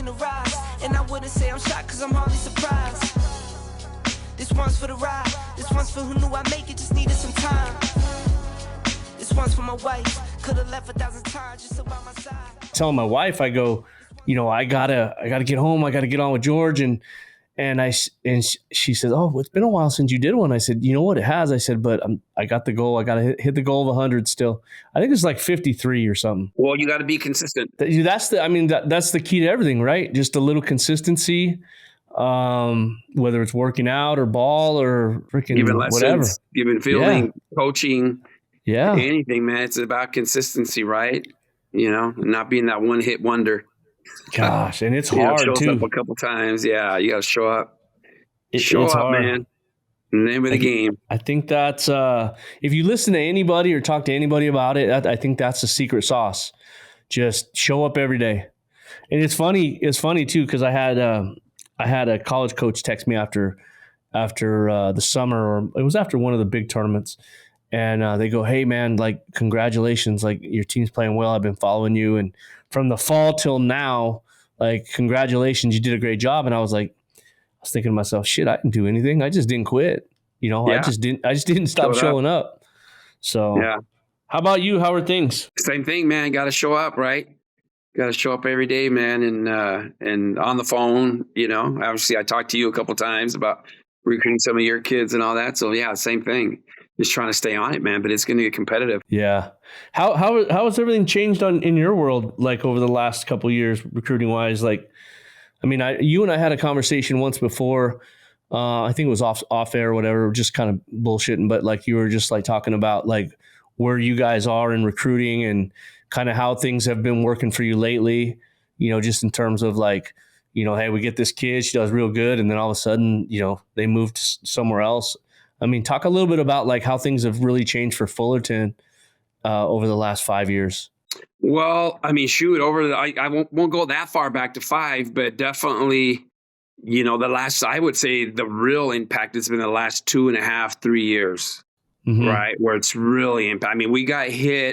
watching the rise. And I wouldn't say I'm shocked, cause I'm hardly surprised. This one's for the ride. This one's for who knew I'd make it, just needed some time. This one's for my wife. Could've left 1,000 times just so by my side. Telling my wife, I go, I gotta get home. I gotta get on with George. And she says, oh, it's been a while since you did one. I said, you know what, it has. I said, but I got the goal. I got to hit the goal of 100 still. I think it's like 53 or something. Well, you got to be consistent. That's the key to everything, right? Just a little consistency, whether it's working out or ball or freaking even lessons, whatever. Even fielding, coaching, yeah, anything, man. It's about consistency, right? Not being that one hit wonder. Gosh, and it's hard shows too. Up a couple times, yeah. You got to show up. It's hard, man. The name of the game. I think that's if you listen to anybody or talk to anybody about it, I think that's the secret sauce. Just show up every day. And it's funny too, because I had a college coach text me after the summer, or it was after one of the big tournaments, and they go, "Hey man, like congratulations, like your team's playing well. I've been following you, and from the fall till now, like congratulations, you did a great job." And I was thinking to myself, shit, I didn't do anything. I just didn't quit. I just didn't stop showing up. So yeah. How about you? How are things? Same thing, man. Got to show up, right? Got to show up every day, man. And on the phone, obviously I talked to you a couple times about recruiting some of your kids and all that. So yeah, same thing. Just trying to stay on it, man, but it's going to get competitive. Yeah. How has everything changed in your world, like over the last couple of years, recruiting wise? Like, I mean, you and I had a conversation once before. I think it was off air or whatever, just kind of bullshitting. But like you were just like talking about like where you guys are in recruiting and kind of how things have been working for you lately. Just in terms of like, hey, we get this kid, she does real good, and then all of a sudden, they moved somewhere else. I mean, talk a little bit about like how things have really changed for Fullerton over the last 5 years. Well, I mean, shoot, I won't go that far back to 5, but definitely, I would say the real impact has been the last 2.5, 3 years, right? Where it's really impact. I mean, we got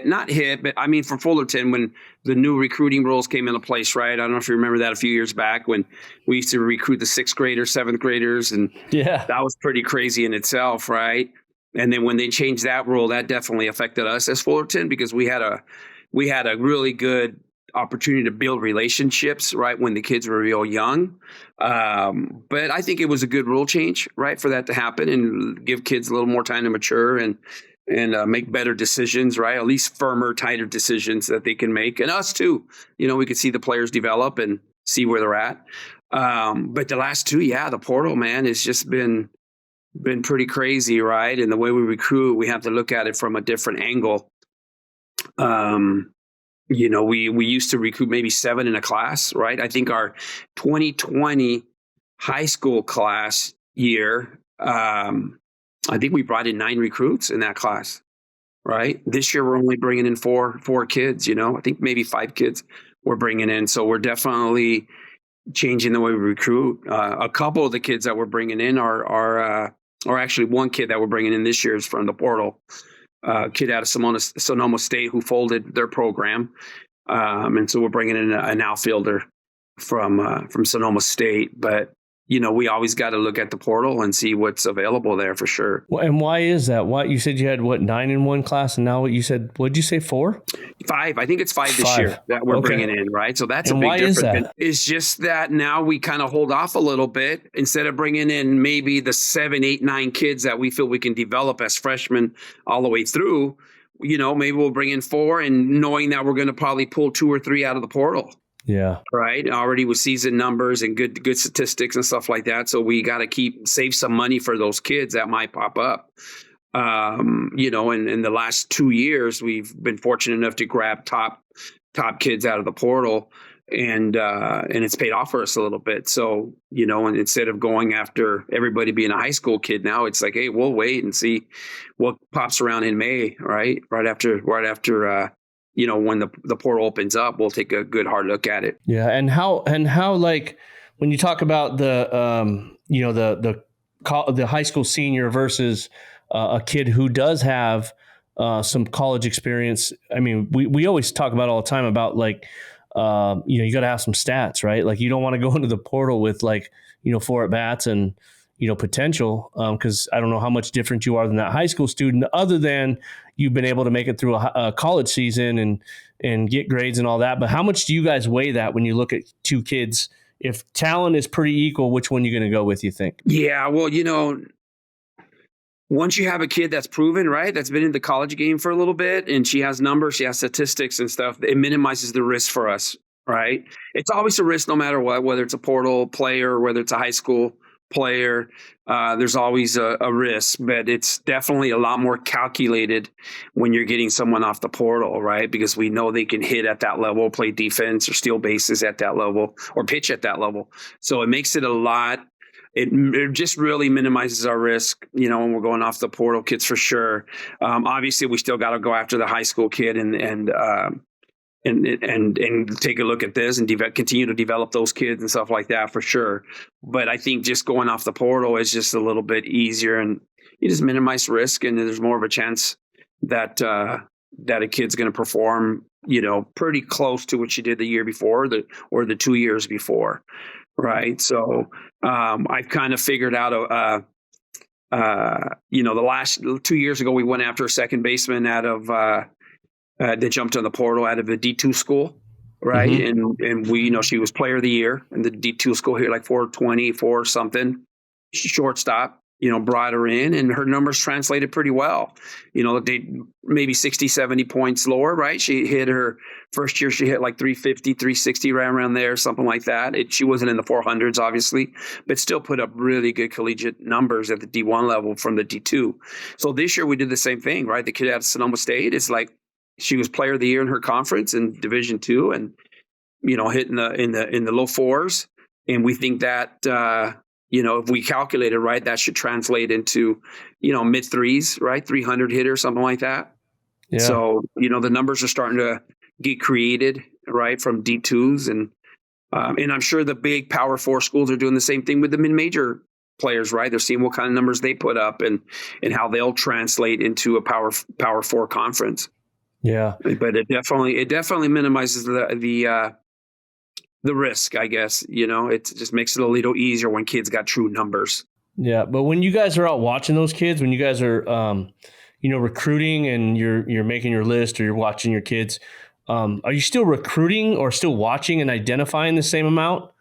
not hit, but I mean, for Fullerton, when the new recruiting rules came into place, right? I don't know if you remember that a few years back when we used to recruit the 6th graders, 7th graders. And yeah, that was pretty crazy in itself, right? And then when they changed that rule, that definitely affected us as Fullerton because we had a really good opportunity to build relationships, right, when the kids were real young. But I think it was a good rule change, right, for that to happen and give kids a little more time to mature and make better decisions, right, at least firmer, tighter decisions that they can make. And us too, we could see the players develop and see where they're at. But the last 2, the portal, man, has just been pretty crazy, right? And the way we recruit, we have to look at it from a different angle. We used to recruit maybe 7 in a class, right? I think our 2020 high school class year, I think we brought in 9 recruits in that class, right? This year, we're only bringing in four kids, I think maybe 5 kids we're bringing in. So we're definitely changing the way we recruit. A couple of the kids that we're bringing in are actually one kid that we're bringing in this year is from the portal. Kid out of Sonoma State who folded their program. And so we're bringing in an outfielder from Sonoma State. But, we always got to look at the portal and see what's available there for sure. Well, and why is that? What you said you had 9 in one class, and now what'd you say 4? 5. I think it's 5 this year that we're bringing in, right? So that's a big difference. Is that? It's just that now we kind of hold off a little bit instead of bringing in maybe the 7, 8, 9 kids that we feel we can develop as freshmen all the way through. Maybe we'll bring in 4 and knowing that we're going to probably pull 2 or 3 out of the portal. Yeah. Right. Already with season numbers and good statistics and stuff like that. So we got to save some money for those kids that might pop up. In the last 2 years, we've been fortunate enough to grab top kids out of the portal and it's paid off for us a little bit. So, and instead of going after everybody being a high school kid now, it's like, hey, we'll wait and see what pops around in May, right? Right after when the portal opens up, we'll take a good hard look at it. Yeah. And how like when you talk about the high school senior versus a kid who does have some college experience. I mean, we always talk about all the time about like you got to have some stats, right? Like you don't want to go into the portal with like, 4 at bats and, potential, because I don't know how much different you are than that high school student, other than you've been able to make it through a college season and get grades and all that. But how much do you guys weigh that when you look at 2 kids? If talent is pretty equal, which one are you going to go with, you think? Yeah, well, once you have a kid that's proven, right, that's been in the college game for a little bit, and she has numbers, she has statistics and stuff, it minimizes the risk for us, right? It's always a risk no matter what, whether it's a portal player, whether it's a high school player. There's always a risk, but it's definitely a lot more calculated when you're getting someone off the portal, right? Because we know they can hit at that level, play defense or steal bases at that level, or pitch at that level. So it makes it a lot. It just really minimizes our risk, when we're going off the portal kids for sure. Obviously, we still got to go after the high school kid and take a look at this and continue to develop those kids and stuff like that for sure. But I think just going off the portal is just a little bit easier, and you just minimize risk, and there's more of a chance that a kid's going to perform, pretty close to what she did the year before, or the 2 years before, right? So I've kind of figured out the last 2 years ago we went after a second baseman out of. They jumped on the portal out of the D2 school, right? Mm-hmm. And we, she was player of the year in the D2 school here, like 424 something, shortstop, brought her in, and her numbers translated pretty well. They maybe 60, 70 points lower, right? She hit her first year, she hit like 350, 360, right around there, something like that. She wasn't in the 400s, obviously, but still put up really good collegiate numbers at the D1 level from the D2. So this year we did the same thing, right? The kid at Sonoma State is like, she was player of the year in her conference in Division II, and hitting in the low 4s. And we think that if we calculate it right, that should translate into mid 3s, right? 300 hitter, something like that. Yeah. So the numbers are starting to get created, right, from D2s, and I'm sure the big Power 4 schools are doing the same thing with the mid-major players, right? They're seeing what kind of numbers they put up and how they'll translate into a Power 4 conference. Yeah, but it definitely minimizes the risk, I guess. It just makes it a little easier when kids got true numbers. Yeah, but when you guys are out watching those kids, when you guys are recruiting and you're making your list or you're watching your kids, are you still recruiting or still watching and identifying the same amount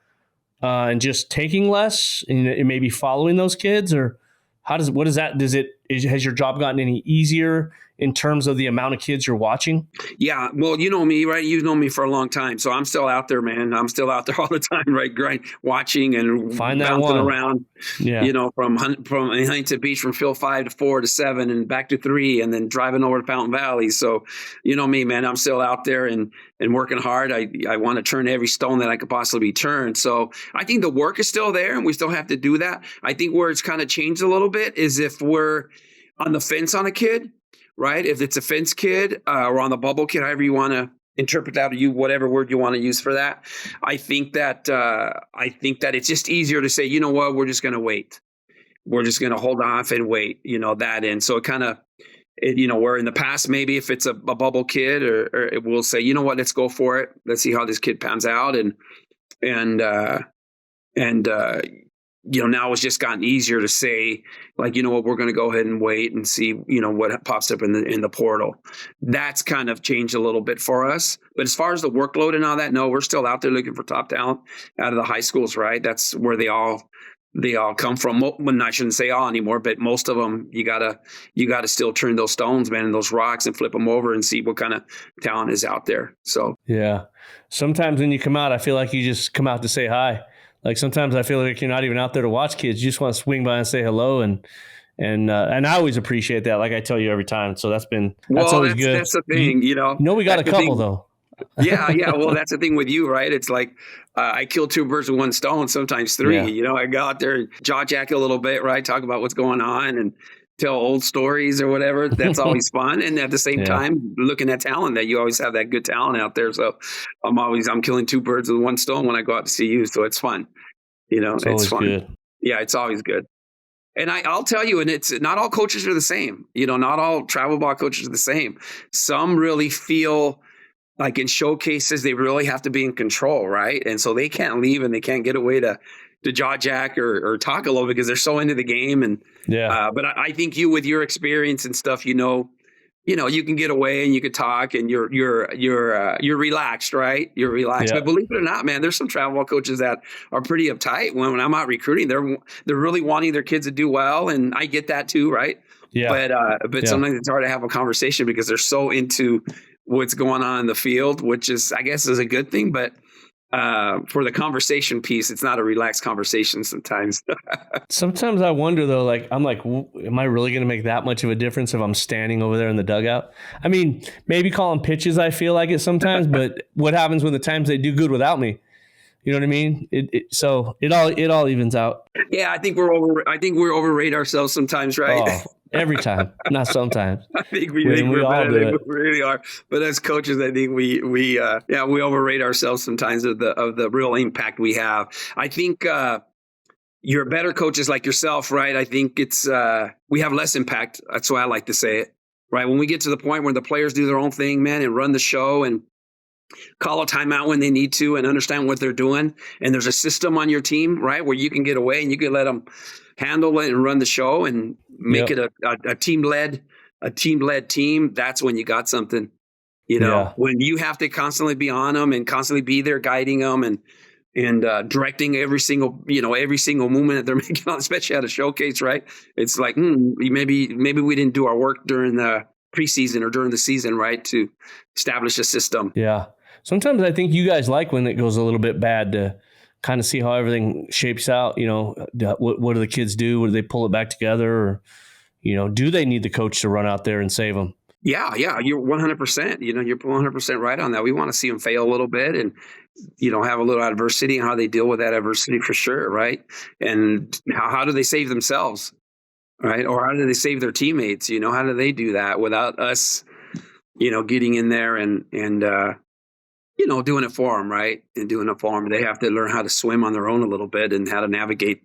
and just taking less and maybe following those kids, or has your job gotten any easier in terms of the amount of kids you're watching? Yeah. Well, you know me, right? You've known me for a long time. So I'm still out there, man. I'm still out there all the time, right? Watching and find that bouncing one around, from Huntington Beach, from field 5 to 4 to 7 and back to 3, and then driving over to Fountain Valley. So you know me, man, I'm still out there and working hard. I want to turn every stone that I could possibly turn. So I think the work is still there, and we still have to do that. I think where it's kind of changed a little bit is if we're on the fence on a kid, right? If it's a fence kid or on the bubble kid, however you want to interpret that, or whatever word you want to use for that, I think that it's just easier to say, you know what, we're just going to wait. We're just going to hold off and wait, that in. So it kind of, where in the past, maybe if it's a bubble kid, or it will say, you know what, let's go for it. Let's see how this kid pans out. Now it's just gotten easier to say, like, you know what, we're going to go ahead and wait and see, what pops up in the portal. That's kind of changed a little bit for us. But as far as the workload and all that, no, we're still out there looking for top talent out of the high schools, right? That's where they all come from. Well, I shouldn't say all anymore, but most of them, you gotta still turn those stones, man, and those rocks, and flip them over and see what kind of talent is out there. So yeah, sometimes when you come out, I feel like you just come out to say hi. Like sometimes I feel like you're not even out there to watch kids. You just want to swing by and say hello, and I always appreciate that. Like I tell you every time. So that's always good. That's the thing, we got a couple though. Yeah. Well, that's the thing with you, right? It's like I kill 2 birds with 1 stone, sometimes 3. Yeah. I go out there and jaw jack a little bit, right? Talk about what's going on and tell old stories or whatever. That's always fun. And at the same time, looking at talent, that you always have that good talent out there. So I'm killing 2 birds with 1 stone when I go out to see you. So it's fun. It's fun. Good. Yeah, it's always good. And I'll tell you, and it's not all coaches are the same. Not all travel ball coaches are the same. Some really feel like in showcases, they really have to be in control, right? And so they can't leave and they can't get away to jaw jack or talk a little because they're so into the game. And but I think you, with your experience and stuff, you can get away and you can talk and you're relaxed, right? You're relaxed. Yeah. But believe it or not, man, there's some travel ball coaches that are pretty uptight. When I'm out recruiting, they're really wanting their kids to do well, and I get that too, right? Yeah. But sometimes it's hard to have a conversation because they're so into what's going on in the field, which is, I guess, is a good thing. But for the conversation piece, it's not a relaxed conversation sometimes. Sometimes I wonder though, like, I'm like, am I really going to make that much of a difference if I'm standing over there in the dugout? I mean, maybe calling pitches, I feel like it sometimes, but what happens when the times they do good without me? You know what I mean? So it all evens out. Yeah, I think we overrate ourselves sometimes, right? Oh, every time, not sometimes. I think we think we're better than we really are. But as coaches, I think we overrate ourselves sometimes of the real impact we have. I think you're better coaches like yourself, right? I think it's we have less impact. That's why I like to say it, right? When we get to the point where the players do their own thing, man, and run the show and call a timeout when they need to and understand what they're doing. And there's a system on your team, right, where you can get away and you can let them handle it and run the show and make it a team-led team. That's when you got something, when you have to constantly be on them and constantly be there guiding them and directing every single movement that they're making, especially at a showcase, right? It's like, maybe we didn't do our work during the preseason or during the season, right, to establish a system. Yeah. Sometimes I think you guys like when it goes a little bit bad to kind of see how everything shapes out. What do the kids do? Do they pull it back together? Or, do they need the coach to run out there and save them? Yeah, you're 100%. You're 100% right on that. We want to see them fail a little bit and, have a little adversity and how they deal with that adversity for sure, right? And how do they save themselves, right? Or how do they save their teammates? How do they do that without us, getting in there and doing it for them, right? And doing it for them. They have to learn how to swim on their own a little bit and how to navigate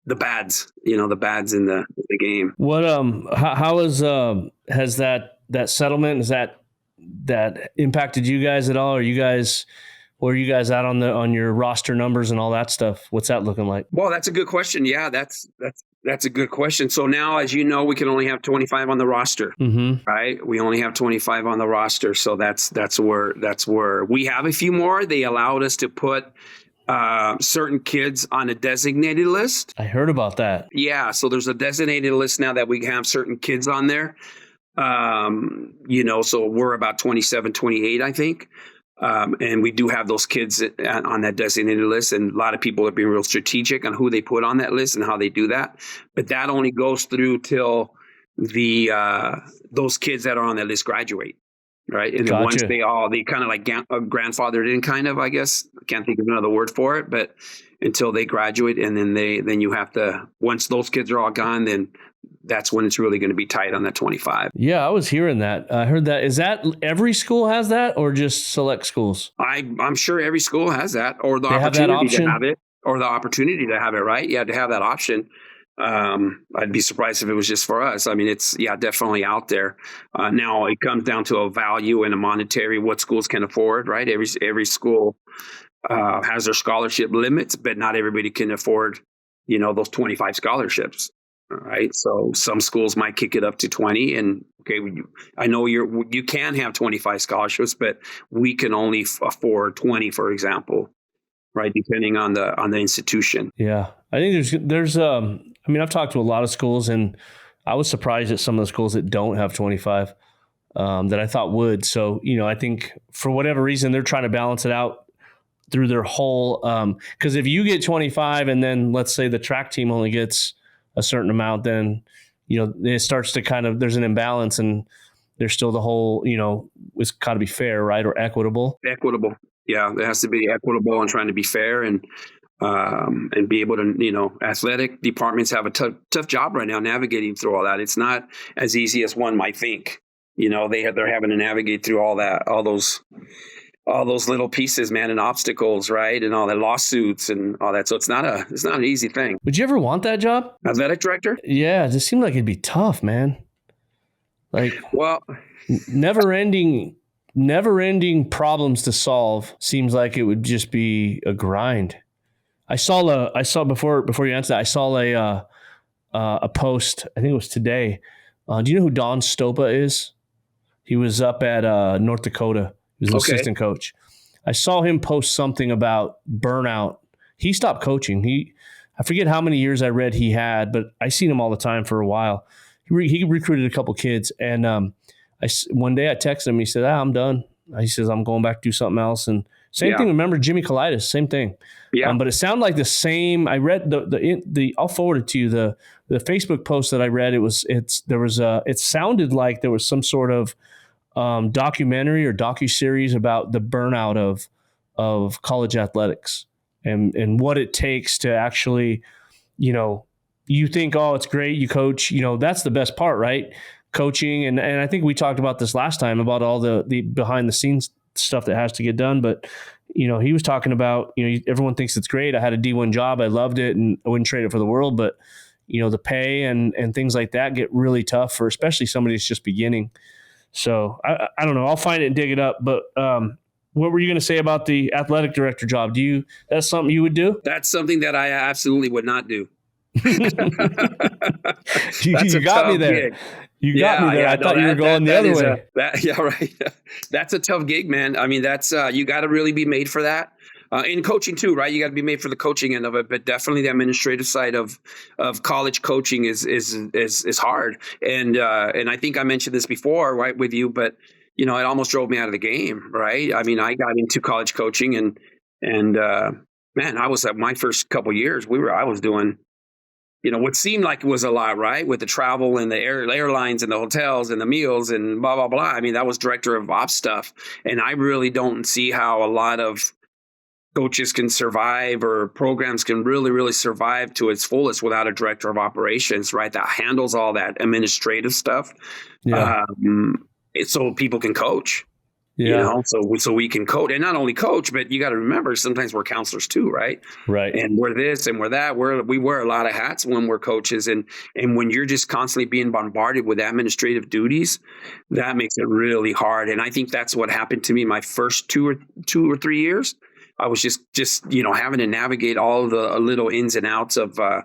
the bads, in the game. What how has that settlement, has that impacted you guys at all? Where are you guys at on your roster numbers and all that stuff? What's that looking like? Well, that's a good question. Yeah, that's a good question. So now, as you know, we can only have 25 on the roster, right? We only have 25 on the roster. So that's where we have a few more. They allowed us to put certain kids on a designated list. I heard about that. Yeah. So there's a designated list now that we have certain kids on there. So we're about 27, 28, I think. And we do have those kids on that designated list. And a lot of people are being real strategic on who they put on that list and how they do that. But that only goes through till those kids that are on that list graduate. Right. And then once they kind of like grandfathered in, kind of, I guess, I can't think of another word for it, but until they graduate, and then you have to, once those kids are all gone, then that's when it's really going to be tight on that 25. Yeah, I was hearing that. I heard that. Is that every school has that, or just select schools? I'm sure every school has that, or the opportunity to have it, right? Yeah, to have that option. I'd be surprised if it was just for us. I mean, it's definitely out there. Now it comes down to a value and a monetary, what schools can afford, right? Every school has their scholarship limits, but not everybody can afford, those 25 scholarships. All right. So some schools might kick it up to 20, and I know you can have 25 scholarships, but we can only afford 20, for example, right? Depending on the institution. Yeah. I think there's I've talked to a lot of schools, and I was surprised at some of the schools that don't have 25 that I thought would. So, I think for whatever reason, they're trying to balance it out through their whole, because if you get 25 and then let's say the track team only gets a certain amount, then, it starts to there's an imbalance, and there's still the whole, it's got to be fair, right? Or equitable. Equitable. Yeah. It has to be equitable and trying to be fair and be able to, athletic departments have a tough job right now navigating through all that. It's not as easy as one might think. They're having to navigate through all those little pieces, man, and obstacles, right? And all the lawsuits and all that. So it's not an easy thing. Would you ever want that job? Athletic director? Yeah. It just seemed like it'd be tough, man. Like, well, never ending never-ending problems to solve seems like it would just be a grind. I saw before you answer that, I saw a post. I think it was today. Do you know who Don Stopa is? He was up at North Dakota. He was an assistant coach. I saw him post something about burnout. He stopped coaching. I forget how many years I read he had, but I seen him all the time for a while. He recruited a couple kids, and one day I texted him. He said, I'm done. He says, I'm going back to do something else. And same thing. Remember Jimmy Colitis, same thing. Yeah. But it sounded like the same. I read the I'll forward it to you. The Facebook post that I read, it sounded like there was some sort of documentary or docuseries about the burnout of college athletics and what it takes to actually, you think, oh, it's great, you coach, that's the best part, right? Coaching. And I think we talked about this last time about all the behind the scenes stuff that has to get done. But, he was talking about, everyone thinks it's great. I had a D1 job. I loved it and I wouldn't trade it for the world. But, the pay and things like that get really tough for especially somebody that's just beginning. So I don't know. I'll find it and dig it up. But what were you going to say about the athletic director job? That's something you would do? That's something that I absolutely would not do. You got me there. Gig. You got me there. I thought you were going the other way. Right. That's a tough gig, man. I mean, that's you got to really be made for that. In coaching too, right? You got to be made for the coaching end of it, but definitely the administrative side of college coaching is hard. And I think I mentioned this before, right, with you, but it almost drove me out of the game, right? I mean, I got into college coaching and man, I was at my first couple of years. I was doing, what seemed like it was a lot, right? With the travel and the airlines and the hotels and the meals and blah, blah, blah. I mean, that was director of ops stuff. And I really don't see how a lot of coaches can survive or programs can really, really survive to its fullest without a director of operations, right? That handles all that administrative stuff. Yeah. So people can coach, so we can coach and not only coach, but you got to remember sometimes we're counselors too, right? Right. And we're this and we're that. We wear a lot of hats when we're coaches. And when you're just constantly being bombarded with administrative duties, that makes it really hard. And I think that's what happened to me my first two or 3 years. I was just having to navigate all the little ins and outs of a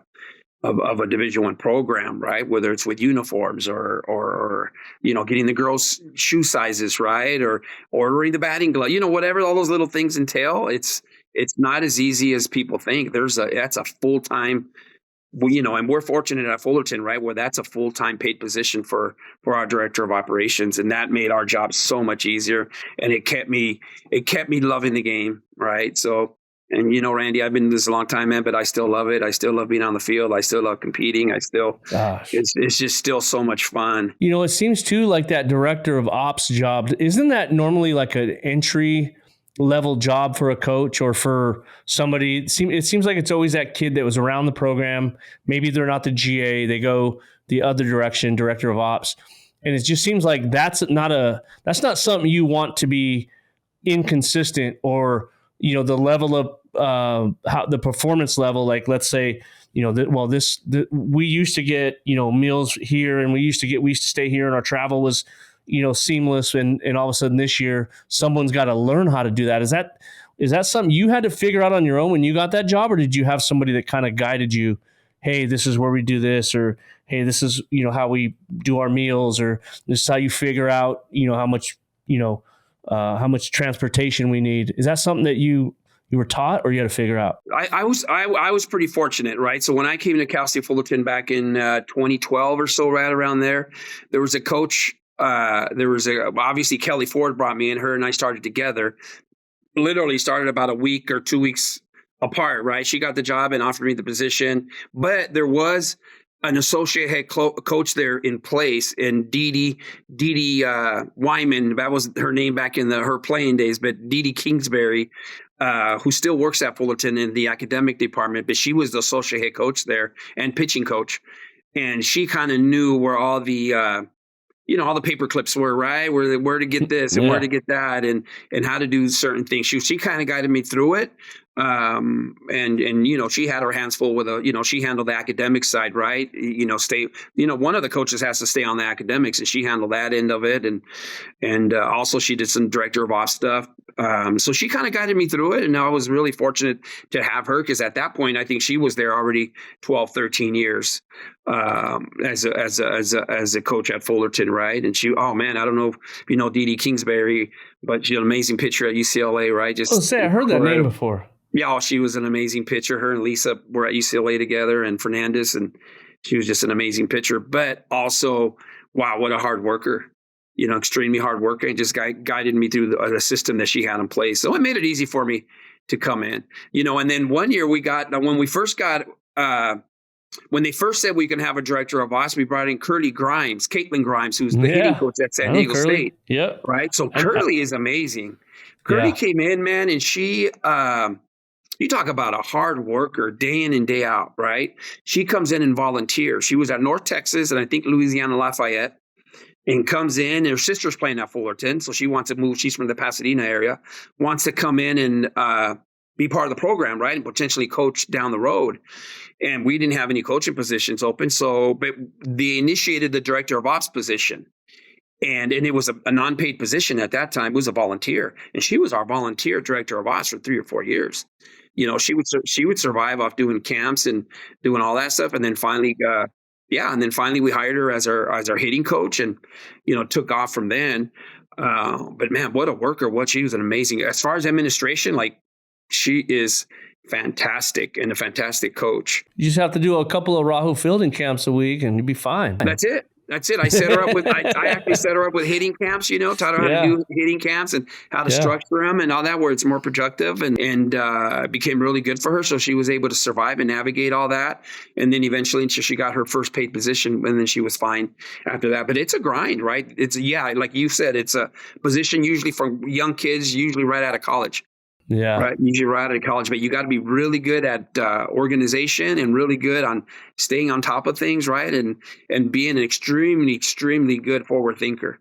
Division I program, right? Whether it's with uniforms or getting the girls' shoe sizes right, or ordering the batting glove, whatever all those little things entail. It's not as easy as people think. That's a full time. And we're fortunate at Fullerton, right, where that's a full-time paid position for our director of operations. And that made our job so much easier. And it kept me loving the game, right? So, and Randy, I've been in this a long time, man, but I still love it. I still love being on the field. I still love competing. It's just still so much fun. It seems too like that director of ops job. Isn't that normally like an entry level job for a coach or for somebody? It seems like it's always that kid that was around the program. Maybe they're not the GA. They go the other direction, director of ops. And it just seems like that's not something you want to be inconsistent or, the level of how the performance level, like let's say, we used to get, meals here and we used to stay here and our travel was, seamless. And all of a sudden this year, someone's got to learn how to do that. Is that something you had to figure out on your own when you got that job? Or did you have somebody that kind of guided you? Hey, this is where we do this, or, hey, this is, how we do our meals, or this is how you figure out, how much transportation we need. Is that something that you were taught or you had to figure out? I was pretty fortunate, right? So when I came to Cal State Fullerton back in 2012 or so, right around there was a coach. Obviously Kelly Ford brought me in. Her and I started together. Literally started about a week or 2 weeks apart, right? She got the job and offered me the position, but there was an associate head coach there in place, and Dee Wyman, that was her name back in her playing days, but Dee Kingsbury, who still works at Fullerton in the academic department, but she was the associate head coach there and pitching coach. And she kind of knew where all the, all the paper clips were, right? Where to get this and where to get that and how to do certain things. She kind of guided me through it. And she had her hands full with she handled the academic side, right? One of the coaches has to stay on the academics, and she handled that end of it. And also she did some director of ops stuff. So she kind of guided me through it. And I was really fortunate to have her, because at that point, I think she was there already 12, 13 years as a coach at Fullerton, right? And oh man, I don't know if you know Dee Dee Kingsbury, but she's an amazing pitcher at UCLA, right? I heard that name before. Yeah, she was an amazing pitcher. Her and Lisa were at UCLA together, and Fernandez, and she was just an amazing pitcher. But also, wow, what a hard worker. Extremely hard worker, and just guided me through the system that she had in place. So it made it easy for me to come in. And then one year when they first said we can have a director of ops, we brought in Caitlin Grimes, who's the hitting coach at San Diego State. Yeah. Right. So Curly is amazing. Curly came in, man, and she, you talk about a hard worker day in and day out, right? She comes in and volunteers. She was at North Texas and I think Louisiana Lafayette, and comes in, and her sister's playing at Fullerton. So she wants to move. She's from the Pasadena area, wants to come in and be part of the program, right? And potentially coach down the road. And we didn't have any coaching positions open. But they initiated the director of ops position. And it was a non-paid position at that time. It was a volunteer. And she was our volunteer director of ops for 3 or 4 years. She would survive off doing camps and doing all that stuff. And then finally, we hired her as our hitting coach, and took off from then. But man, what a worker! She was an amazing. As far as administration, she is fantastic and a fantastic coach. You just have to do a couple of Araujo fielding camps a week, and you'll be fine. That's it. I set her up with. I actually set her up with hitting camps. Taught her how to do hitting camps and how to structure them and all that, where it's more productive, and it became really good for her. So she was able to survive and navigate all that, and then eventually she got her first paid position, and then she was fine after that. But it's a grind, right? Like you said, it's a position usually for young kids, usually right out of college. Yeah. Right. Usually right out of college, but you got to be really good at organization and really good on staying on top of things, right? And being an extremely, extremely good forward thinker.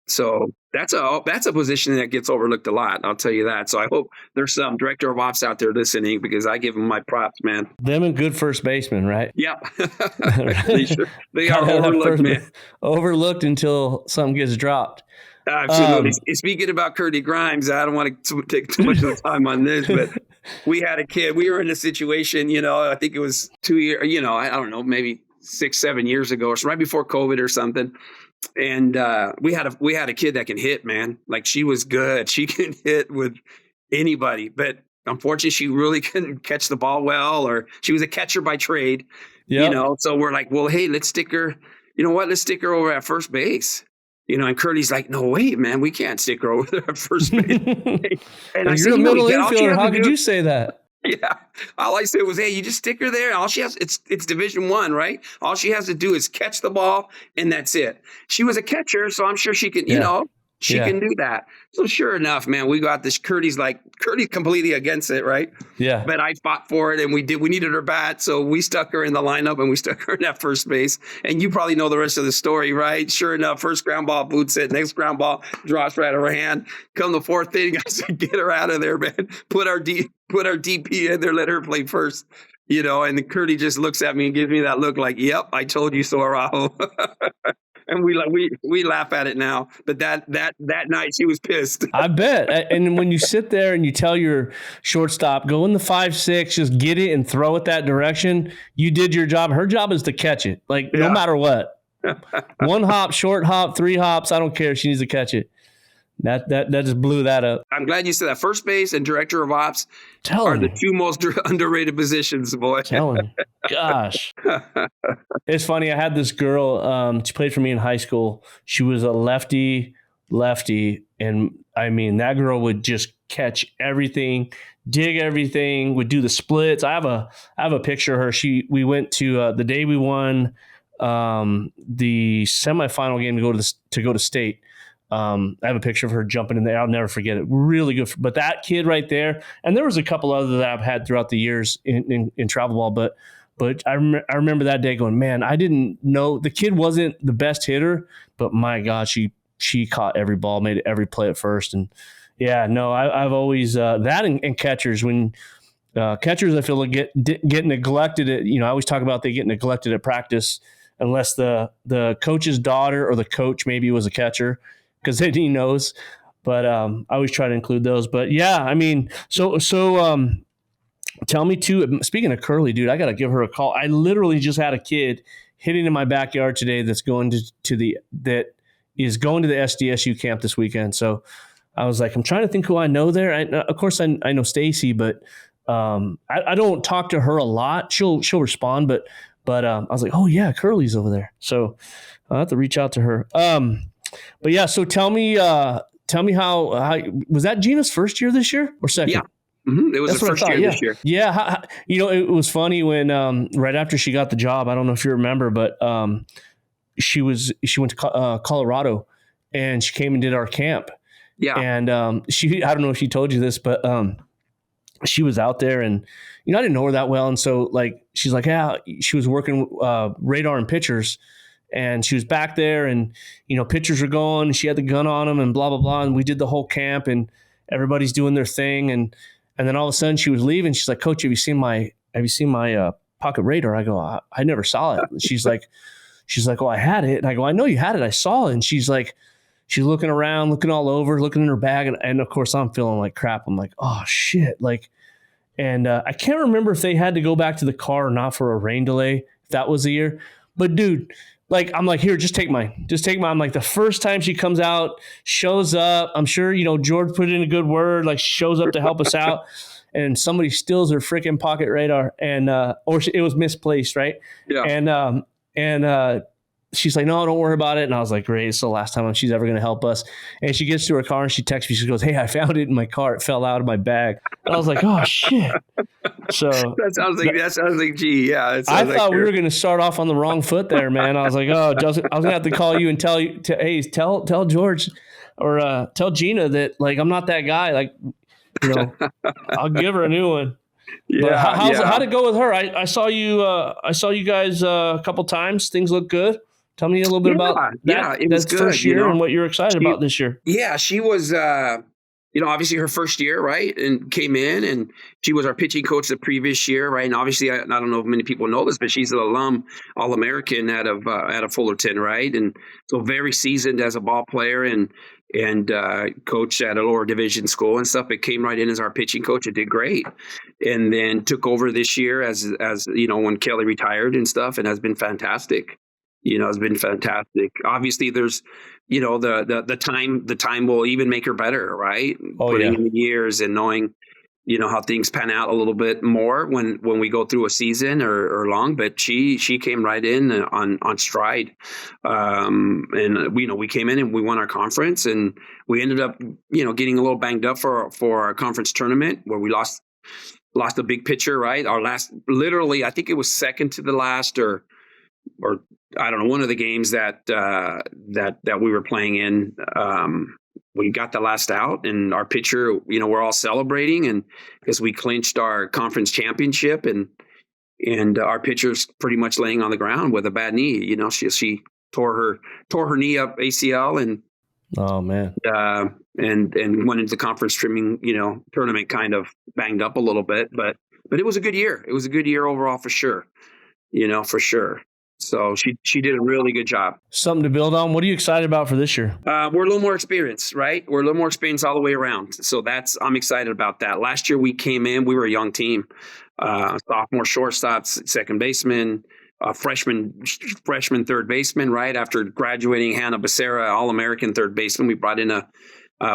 So that's a position that gets overlooked a lot. I'll tell you that. So I hope there's some director of ops out there listening, because I give them my props, man. Them and good first baseman, right? Yeah. They are overlooked, man. Overlooked until something gets dropped. Absolutely. Speaking about Curdy Grimes, I don't want to take too much of the time on this, but we had a kid. We were in a situation, I think it was 2 years, I don't know, maybe 6-7 years ago, or right before COVID or something. And we had a kid that can hit, man. Like, she was good. She can hit with anybody, but unfortunately, she really couldn't catch the ball well, or she was a catcher by trade. Yep. So we're like, well, hey, let's stick her. You know what? Let's stick her over at first base. And Curly's like, no, wait, man, we can't stick her over there at first base. And I said, you're a middle infielder. How could you say that? Yeah. All I said was, hey, you just stick her there. All she has, it's Division I, right? All she has to do is catch the ball, and that's it. She was a catcher, so I'm sure she can, she can do that. So sure enough, man, we got this. Curdy's completely against it, right? Yeah. But I fought for it, and we needed her bat, so we stuck her in the lineup, and we stuck her in at first base. And you probably know the rest of the story, right? Sure enough, first ground ball boots it, next ground ball drops right out of her hand. Come the fourth inning, I said, get her out of there, man. Put our DP in there, let her play first. And then Curdy just looks at me and gives me that look like, yep, I told you so, Araujo. And we laugh at it now, but that night she was pissed. I bet. And when you sit there and you tell your shortstop, go in the 5-6, just get it and throw it that direction, you did your job. Her job is to catch it, no matter what. 1 hop, short hop, 3 hops, I don't care. She needs to catch it. That just blew that up. I'm glad you said that. First base and director of ops are the 2 most underrated positions, boy. Gosh. It's funny. I had this girl, she played for me in high school. She was a lefty. And I mean, that girl would just catch everything, dig everything, would do the splits. I have a picture of her. We went to the day we won the semifinal game to go to state. I have a picture of her jumping in there. I'll never forget it. Really good. But that kid right there, and there was a couple other that I've had throughout the years in travel ball, but I remember that day going, man, I didn't know the kid wasn't the best hitter, but my God, she caught every ball, made every play at first. And yeah, no, I've always that and catchers, when Catchers, I feel like get neglected at, I always talk about they get neglected at practice unless the coach's daughter or the coach maybe was a catcher, because then he knows. But I always try to include those. But yeah, I mean, so tell me too. Speaking of Curly, dude, I got to give her a call. I literally just had a kid hitting in my backyard today that's going that is going to the SDSU camp this weekend. So I was like, I'm trying to think who I know there. Of course, I know Stacy, but I don't talk to her a lot. She'll respond, but I was like, oh yeah, Curly's over there. So I'll have to reach out to her. But yeah, so tell me how was that Gina's first year this year or second? Yeah. Mm-hmm. It was the first year this year. Yeah. It was funny when right after she got the job, I don't know if you remember, but she went to Colorado and she came and did our camp. Yeah. And I don't know if she told you this, but she was out there and, I didn't know her that well. And so like, she's like, yeah, she was working radar and pitchers, and she was back there and, pitchers were going, and she had the gun on them and blah, blah, blah. And we did the whole camp and everybody's doing their thing. And then all of a sudden she was leaving. She's like, Coach, have you seen my pocket radar? I go, I never saw it. She's like, well, I had it. And I go, I know you had it. I saw it. And she's like, she's looking around, looking all over, looking in her bag. And of course I'm feeling like crap. I'm like, oh shit. Like, and I can't remember if they had to go back to the car or not for a rain delay, if that was the year. But dude, like, I'm like, here, just take mine. I'm like, the first time she comes out, shows up, I'm sure, George put in a good word, like shows up to help us out, and somebody steals her freaking pocket radar, and or it was misplaced, right? Yeah. And she's like, no, don't worry about it. And I was like, great, it's the last time she's ever going to help us. And she gets to her car and she texts me. She goes, hey, I found it in my car. It fell out of my bag. And I was like, oh shit. So that sounds like gee, yeah. I thought we were going to start off on the wrong foot there, man. I was like, oh, I was going to have to call you and tell George or tell Gina that, like, I'm not that guy. Like, I'll give her a new one. Yeah. But how'd it go with her? I saw you guys a couple times. Things look good. Tell me a little bit about that. Yeah, it was good, first year and what you're excited about this year. Yeah, she was, obviously her first year, right? And came in and she was our pitching coach the previous year, right? And obviously, I don't know if many people know this, but she's an alum All-American out of Fullerton, right? And so very seasoned as a ball player and coached at a lower division school and stuff. But came right in as our pitching coach and did great. And then took over this year as when Kelly retired and stuff, and has been fantastic. It's been fantastic. Obviously, there's, the time will even make her better, right? Putting in the years and knowing, how things pan out a little bit more when we go through a season or long. But she came right in on stride, and we came in and we won our conference, and we ended up getting a little banged up for our conference tournament where we lost a big pitcher, right? Our last, literally, I think it was second to the last or I don't know, one of the games that we were playing in, we got the last out, and our pitcher, we're all celebrating, and because we clinched our conference championship, and our pitcher's pretty much laying on the ground with a bad knee. She tore her knee up, ACL, and oh man, and went into the conference tournament kind of banged up a little bit, but it was a good year. It was a good year overall for sure. For sure. So she did a really good job. Something to build on. What are you excited about for this year? We're a little more experienced, right? We're a little more experienced all the way around. So I'm excited about that. Last year we came in, we were a young team. Sophomore shortstops, second baseman, freshman third baseman, right? After graduating Hannah Becerra, All-American third baseman, we brought in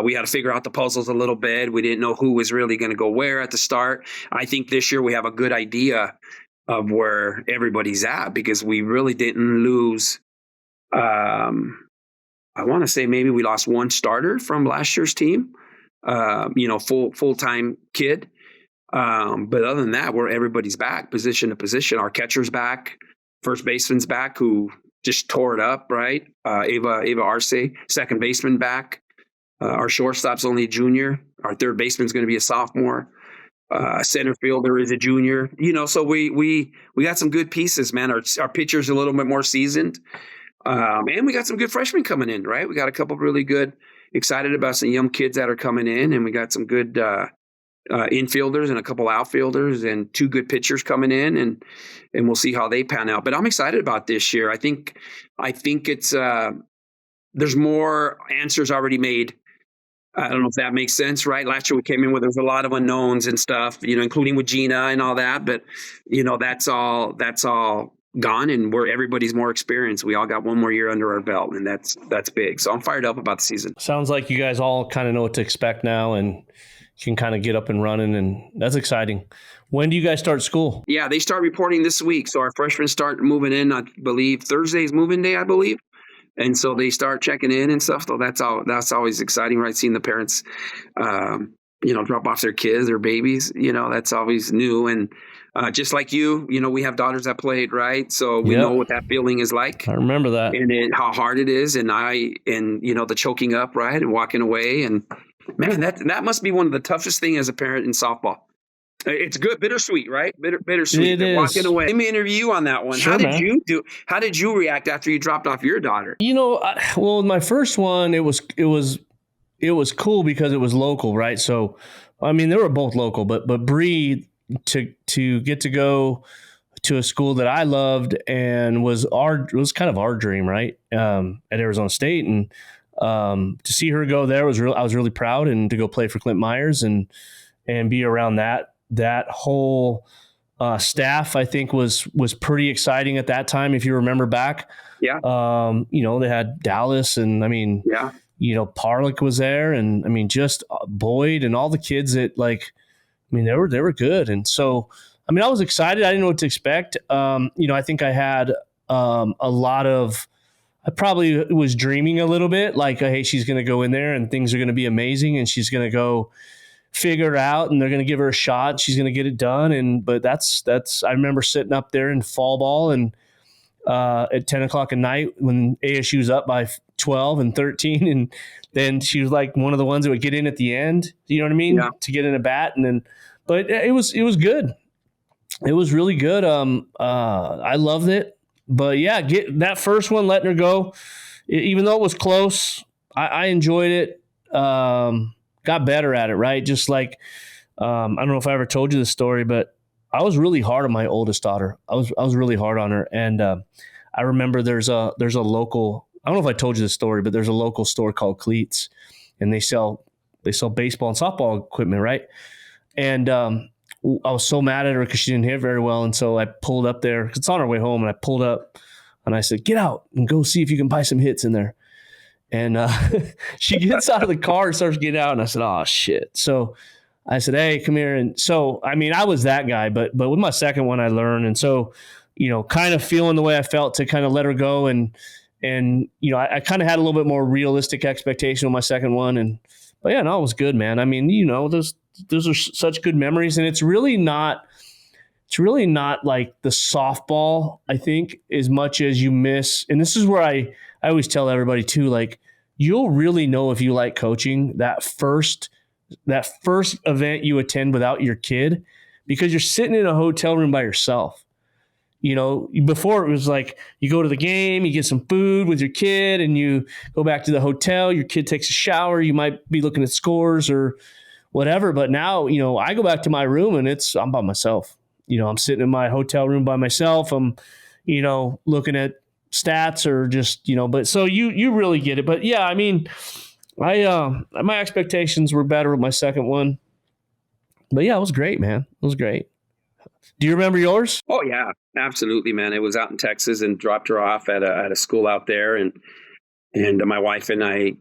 we had to figure out the puzzles a little bit. We didn't know who was really going to go where at the start. I think this year we have a good idea of where everybody's at, because we really didn't lose. I want to say maybe we lost one starter from last year's team, full-time kid. But other than that, everybody's back, position to position. Our catcher's back, first baseman's back, who just tore it up, right? Ava Arce, second baseman back. Our shortstop's only a junior. Our third baseman's going to be a sophomore. Center fielder is a junior, so we got some good pieces, man. Our pitcher's a little bit more seasoned. And we got some good freshmen coming in, right? We got a couple of really good, excited about some young kids that are coming in, and we got some good infielders and a couple outfielders and 2 good pitchers coming in, and we'll see how they pan out. But I'm excited about this year. I think it's there's more answers already made. I don't know if that makes sense, right? Last year we came in where there was a lot of unknowns and stuff, including with Gina and all that. But that's all gone, and everybody's more experienced. We all got 1 more year under our belt, and that's big. So I'm fired up about the season. Sounds like you guys all kind of know what to expect now, and can kind of get up and running, and that's exciting. When do you guys start school? Yeah, they start reporting this week. So our freshmen start moving in, I believe Thursday's moving day, I believe. And so they start checking in and stuff. So that's always exciting, right? Seeing the parents, drop off their kids, their babies, that's always new. And just like you, we have daughters that played, right? So we know what that feeling is like. I remember that. And how hard it is. And the choking up, right? And walking away. And man, that must be one of the toughest things as a parent in softball. It's good, bittersweet, right? Bittersweet. It is. Walking away. Let me interview you on that one. Sure, How did you react after you dropped off your daughter? Well, my first one, it was cool because it was local, right? So, I mean, they were both local, but Bree to get to go to a school that I loved and was kind of our dream, right? At Arizona State, and to see her go there I was really proud, and to go play for Clint Myers and be around that whole staff, I think was pretty exciting at that time. If you remember back, yeah, they had Dallas, and I mean, yeah, Parlick was there, and I mean, just Boyd and all the kids that they were good. And so, I mean, I was excited. I didn't know what to expect. I think I had I probably was dreaming a little bit, like, hey, she's going to go in there and things are going to be amazing, and she's going to go figure it out, and they're going to give her a shot. She's going to get it done. But that's, I remember sitting up there in fall ball and at 10 o'clock at night when ASU's up by 12 and 13. And then she was like one of the ones that would get in at the end, you know what I mean? Yeah. To get in a bat. But it was good. It was really good. I loved it, but yeah, get that first one, letting her go, even though it was close, I enjoyed it. Got better at it, right? Just like, I don't know if I ever told you the story, but I was really hard on my oldest daughter. I was really hard on her. And I remember there's a local, I don't know if I told you the story, but there's a local store called Cleats, and they sell baseball and softball equipment, right? And I was so mad at her because she didn't hit very well. And so I pulled up there, 'cause it's on our way home, and I pulled up and I said, get out and go see if you can buy some hits in there. And she gets out of the car and starts getting out. And I said, oh, shit. So I said, hey, come here. And so, I mean, I was that guy, but with my second one, I learned. And so, kind of feeling the way I felt to kind of let her go. And I kind of had a little bit more realistic expectation on my second one. But yeah, no, it was good, man. I mean, those are such good memories. And it's really not like the softball, I think, as much as you miss. And this is where I always tell everybody too, like, you'll really know if you like coaching that first event you attend without your kid, because you're sitting in a hotel room by yourself. Before it was like you go to the game, you get some food with your kid, and you go back to the hotel, your kid takes a shower, you might be looking at scores or whatever. But now, I go back to my room and I'm by myself. I'm sitting in my hotel room by myself. I'm, looking at stats or just, but so you really get it. But yeah, I mean, my expectations were better with my second one, but yeah, it was great, man. It was great. Do you remember yours? Oh yeah, absolutely, man. It was out in Texas, and dropped her off at a school out there. And my wife and I,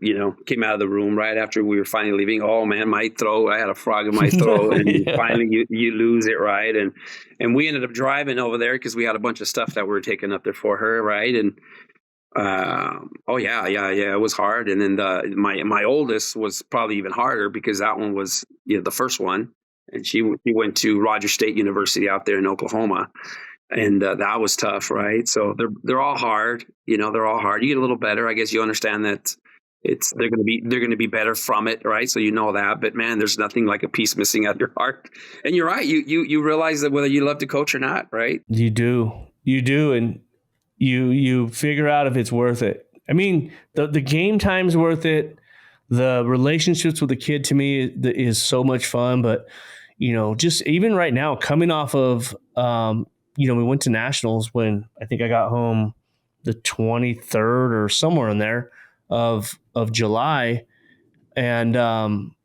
came out of the room right after we were finally leaving. Oh man, my throat! I had a frog in my throat, and Yeah. finally you lose it, right? And we ended up driving over there because we had a bunch of stuff that we were taking up there for her, right? And it was hard. And then my oldest was probably even harder, because that one was the first one, and she went to Rogers State University out there in Oklahoma. And that was tough, right? So they're all hard, they're all hard. You get a little better, I guess. You understand that they're going to be better from it, right? So that. But man, there's nothing like a piece missing out of your heart. And you're right. You realize that whether you love to coach or not, right? You do, and you figure out if it's worth it. I mean, the game time's worth it. the relationships with the kid to me is so much fun. But, just even right now, coming off of, we went to nationals when I think I got home the 23rd or somewhere in there of July, and and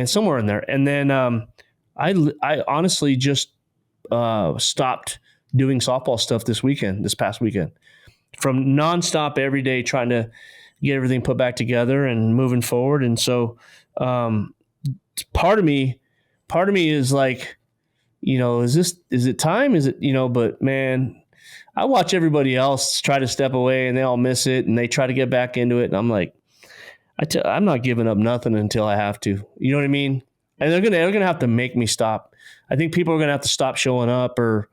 somewhere in there. And then I honestly just stopped doing softball stuff this past weekend, from nonstop every day trying to get everything put back together and moving forward. And so part of me is like, is it time? Is it, but man, I watch everybody else try to step away and they all miss it and they try to get back into it. And I'm like, I'm not giving up nothing until I have to, you know what I mean? And they're going to have to make me stop. I think people are going to have to stop showing up or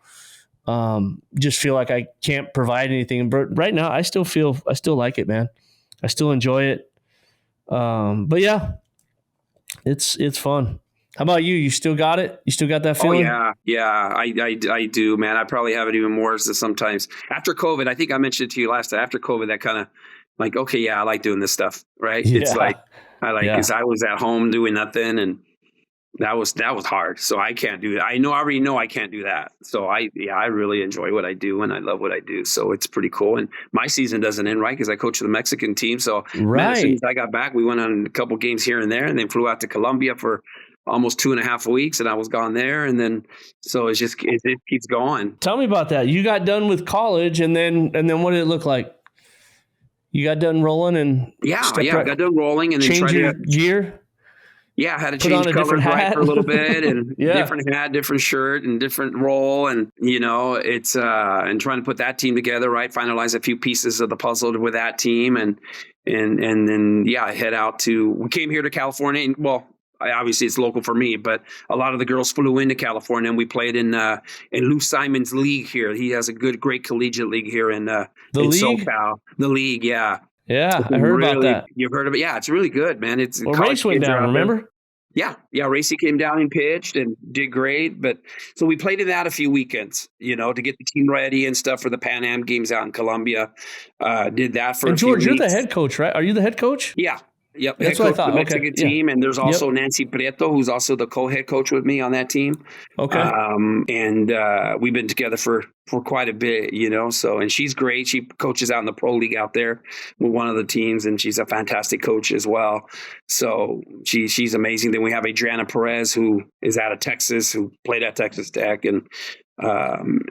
just feel like I can't provide anything. But right now I still like it, man. I still enjoy it. But yeah, it's fun. How about you? You still got it? You still got that feeling? Oh yeah. I do, man. I probably have it even more sometimes after COVID. I think I mentioned it to you last time. After COVID, that kind of like, okay, yeah, I like doing this stuff, right? Yeah. It's like because I was at home doing nothing, and that was hard. So I can't do that. I already know I can't do that. So I really enjoy what I do and I love what I do. So it's pretty cool. And my season doesn't end, right? Because I coach the Mexican team. So man, as soon as I got back, we went on a couple games here and there, and then flew out to Colombia for almost 2.5 weeks, and I was gone there. And then, so it keeps going. Tell me about that. You got done with college, and then what did it look like? You got done rolling and I got done rolling and then change your gear. Yeah, I had to change colors right for a little bit, and different hat, different shirt, and different role, and it's and trying to put that team together, right? Finalize a few pieces of the puzzle with that team, and then head out to. We came here to California, and obviously it's local for me, but a lot of the girls flew into California, and we played in Lou Simon's league here. He has a great collegiate league here in SoCal. The league, yeah. Yeah, I heard about that. You've heard of it? Yeah, it's really good, man. It's Race went down, remember? Yeah. Racy came down and pitched and did great. But so we played in that a few weekends, to get the team ready and stuff for the Pan Am games out in Colombia. Did that for a few weeks. George, you're the head coach, right? Are you the head coach? Yeah. Yep. That's what I thought. The Mexican team. And there's also Nancy Prieto, who's also the co-head coach with me on that team. Okay. And we've been together for quite a bit, so, and she's great. She coaches out in the pro league out there with one of the teams, and she's a fantastic coach as well. So she's amazing. Then we have Adriana Perez, who is out of Texas, who played at Texas Tech, and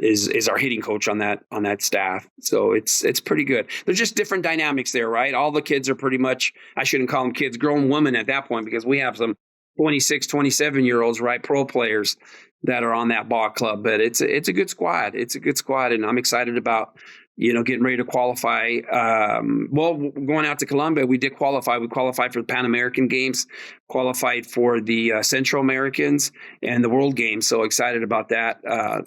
is our hitting coach on that staff. So it's pretty good. There's just different dynamics there, right? All the kids are pretty much, I shouldn't call them kids, grown women at that point, because we have some 26, 27-year-olds, right? Pro players that are on that ball club, but it's a good squad. It's a good squad. And I'm excited about, getting ready to qualify. Going out to Colombia, we did qualify. We qualified for the Pan American Games, qualified for the Central Americans and the World Games. So excited about that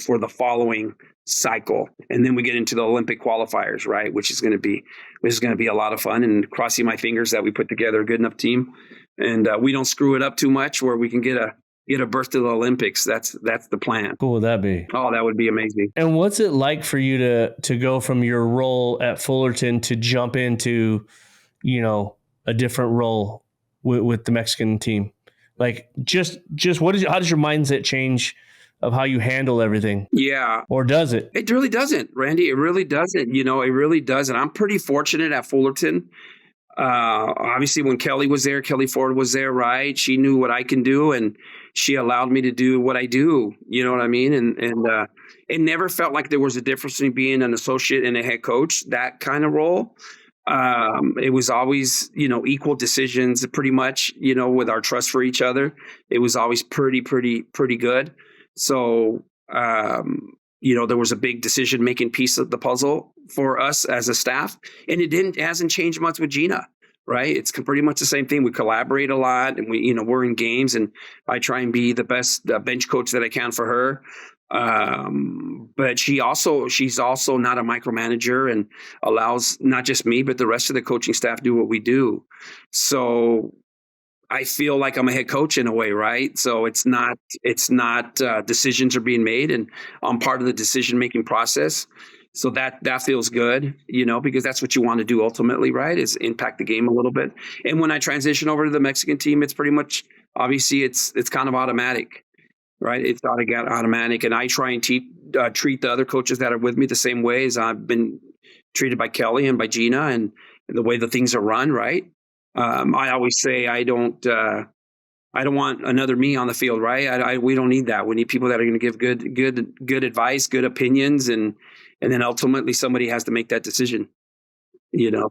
for the following cycle. And then we get into the Olympic qualifiers, right? Which is going to be a lot of fun, and crossing my fingers that we put together a good enough team and we don't screw it up too much where we can get a berth to the Olympics. That's the plan. Cool would that be? Oh, that would be amazing. And what's it like for you to go from your role at Fullerton to jump into, a different role with the Mexican team? Like just how does your mindset change of how you handle everything? Yeah. Or does it? It really doesn't, Randy. It really doesn't. It really doesn't. I'm pretty fortunate at Fullerton. Obviously when Kelly Ford was there, right? She knew what I can do, and she allowed me to do what I do. You know what I mean? And it never felt like there was a difference between being an associate and a head coach, that kind of role. It was always, equal decisions pretty much, with our trust for each other. It was always pretty good. So, there was a big decision-making piece of the puzzle for us as a staff, and it hasn't changed much with Gina, right? It's pretty much the same thing. We collaborate a lot, and we're in games, and I try and be the best bench coach that I can for her. But she's also not a micromanager, and allows not just me, but the rest of the coaching staff do what we do. So I feel like I'm a head coach in a way, right? So it's not decisions are being made, and I'm part of the decision-making process. So that feels good, because that's what you want to do ultimately, right? Is impact the game a little bit. And when I transition over to the Mexican team, it's pretty much, obviously it's kind of automatic, right? It's automatic. And I try and treat the other coaches that are with me the same way as I've been treated by Kelly and by Gina, and the way the things are run, right? I always say I don't want another me on the field, right? We don't need that. We need people that are going to give good advice, good opinions, and then ultimately somebody has to make that decision.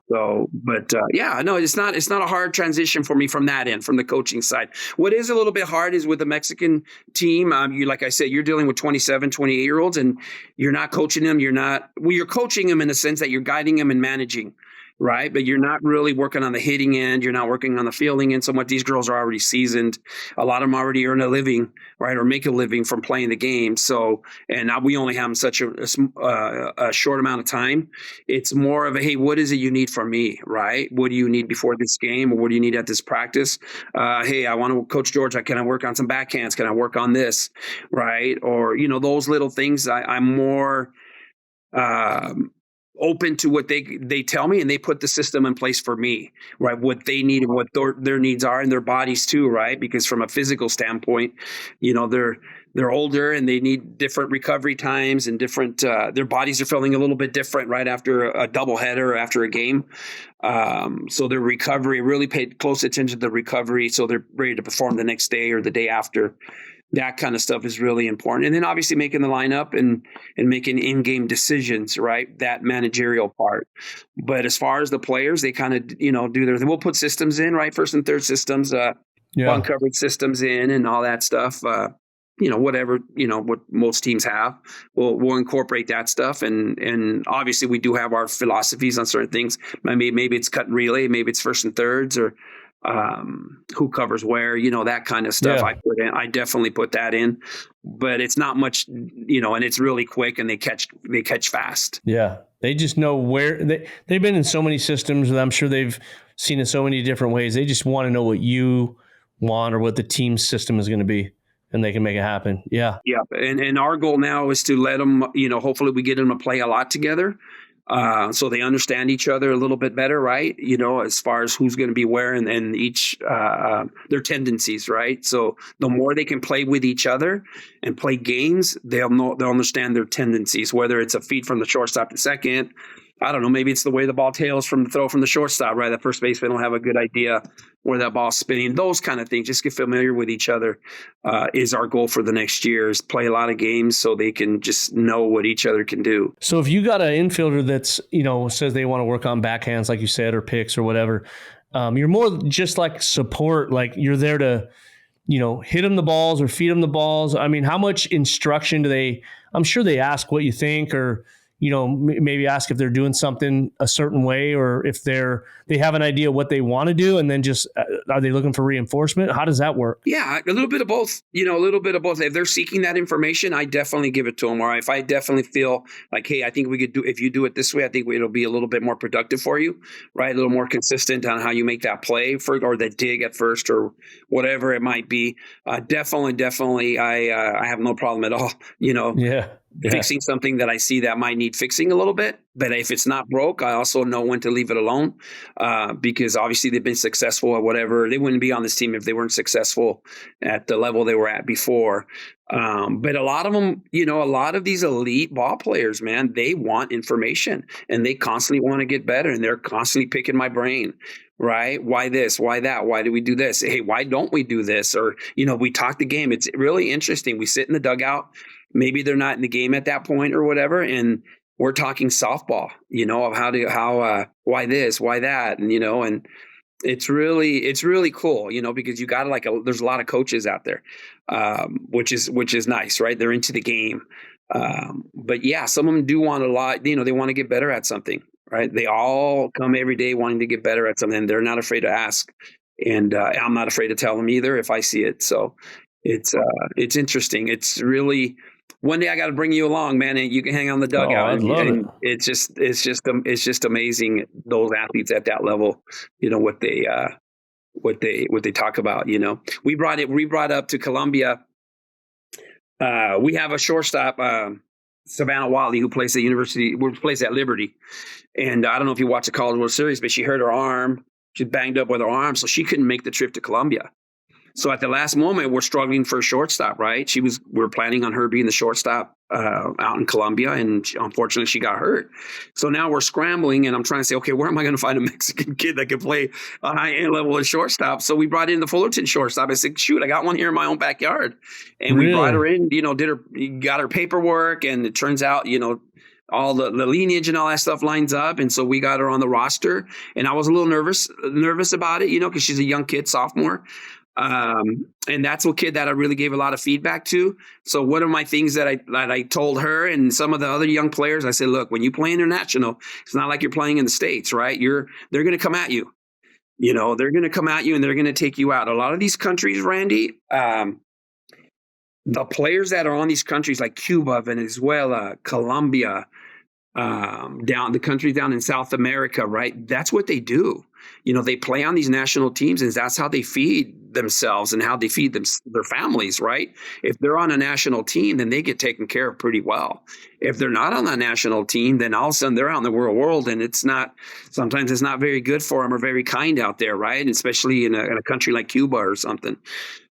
So, but no, it's not a hard transition for me from that end, from the coaching side. What is a little bit hard is with the Mexican team. Like I said, you're dealing with 27, 28-year-olds, and you're not coaching them. You're coaching them in the sense that you're guiding them and managing, right? But you're not really working on the hitting end. You're not working on the fielding end so much. These girls are already seasoned. A lot of them already earn a living, right, or make a living from playing the game. So, and now we only have them such a short amount of time. It's more of a, hey, what is it you need from me, right? What do you need before this game, or what do you need at this practice? Hey, I want to coach George. Can I work on some backhands? Can I work on this, right? Or those little things. I'm more open to what they tell me, and they put the system in place for me, right? What they need and what their needs are, and their bodies too, right? Because from a physical standpoint, they're older and they need different recovery times and different, their bodies are feeling a little bit different right after a doubleheader or after a game. So their recovery, really paid close attention to the recovery, so they're ready to perform the next day or the day after. That kind of stuff is really important. And then obviously making the lineup and making in-game decisions, right? That managerial part. But as far as the players, they kind of, we'll put systems in, right? First and third systems, one coverage systems in and all that stuff. Whatever, what most teams have, we'll incorporate that stuff. And obviously we do have our philosophies on certain things. Maybe it's cut and relay, maybe it's first and thirds, or who covers where, that kind of stuff. Yeah. I definitely put that in, but it's not much, and it's really quick, and they catch fast. Yeah. They just know where they've been in so many systems, and I'm sure they've seen it so many different ways. They just want to know what you want or what the team's system is going to be, and they can make it happen. Yeah. Yeah. And our goal now is to let them, hopefully we get them to play a lot together. So they understand each other a little bit better, right? As far as who's going to be where and each, their tendencies, right? So the more they can play with each other and play games, they'll understand their tendencies, whether it's a feed from the shortstop to second. I don't know, maybe it's the way the ball tails from the throw from the shortstop, right? The first baseman will have a good idea where that ball's spinning. Those kind of things, just get familiar with each other is our goal for the next year, is play a lot of games so they can just know what each other can do. So if you got an infielder that's, says they want to work on backhands, like you said, or picks or whatever, you're more just like support, like you're there to, hit them the balls or feed them the balls. I mean, how much instruction I'm sure they ask what you think, or maybe ask if they're doing something a certain way, or if they have an idea what they want to do, and then just are they looking for reinforcement? How does that work? Yeah, a little bit of both. A little bit of both. If they're seeking that information, I definitely give it to them. Or if I definitely feel like, hey, I think we could if you do it this way, I think it'll be a little bit more productive for you, right? A little more consistent on how you make that play or that dig at first, or whatever it might be. Definitely, I have no problem at all. Yeah. Fixing something that I see that might need fixing a little bit. But if it's not broke, I also know when to leave it alone, because obviously they've been successful at whatever. They wouldn't be on this team if they weren't successful at the level they were at before. But a lot of them, a lot of these elite ball players, man, they want information, and they constantly want to get better, and they're constantly picking my brain. Right? Why this? Why that? Why do we do this? Hey, why don't we do this? Or, we talk the game. It's really interesting. We sit in the dugout. Maybe they're not in the game at that point or whatever, and we're talking softball, of why this, why that, and it's really cool, because you got there's a lot of coaches out there, which is nice, right? They're into the game, but yeah, some of them do want a lot. They want to get better at something, right? They all come every day wanting to get better at something, and they're not afraid to ask, and I'm not afraid to tell them either if I see it. So it's interesting. It's really. One day I got to bring you along, man, and you can hang on the dugout. I'd love it. It's just amazing, those athletes at that level. What they talk about. We brought up to Colombia. We have a shortstop. Savannah Wiley, who plays at Liberty. And I don't know if you watch the College World Series, but she hurt her arm. She's banged up with her arm, so she couldn't make the trip to Columbia. So at the last moment, we're struggling for a shortstop, right? We're planning on her being the shortstop out in Columbia, and unfortunately she got hurt. So now we're scrambling, and I'm trying to say, okay, where am I going to find a Mexican kid that can play a high-end level of shortstop? So we brought in the Fullerton shortstop. I said, shoot, I got one here in my own backyard. And we brought her in, got her paperwork, and it turns out, all the lineage and all that stuff lines up. And so we got her on the roster, and I was a little nervous about it, because she's a young kid, sophomore. And that's a kid that I really gave a lot of feedback to. So one of my things that I told her and some of the other young players, I said, look, when you play international, it's not like you're playing in the States, right? They're going to come at you. They're going to come at you and they're going to take you out. A lot of these countries, Randy, the players that are on these countries like Cuba, Venezuela, Colombia, the countries down in South America, right? That's what they do. They play on these national teams, and that's how they feed themselves and how they feed their families, right? If they're on a national team, then they get taken care of pretty well. If they're not on a national team, then all of a sudden they're out in the real world, and sometimes it's not very good for them or very kind out there, right? And especially in a country like Cuba or something.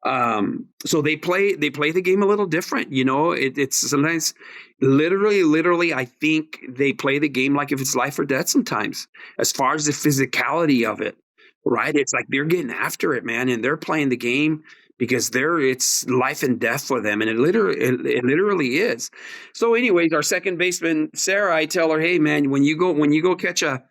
So they play the game a little different, it's sometimes literally, I think they play the game like if it's life or death sometimes, as far as the physicality of it, right? It's like they're getting after it, man. And they're playing the game because it's life and death for them. And it literally is. So anyways, our second baseman, Sarah, I tell her, hey man, when you go catch a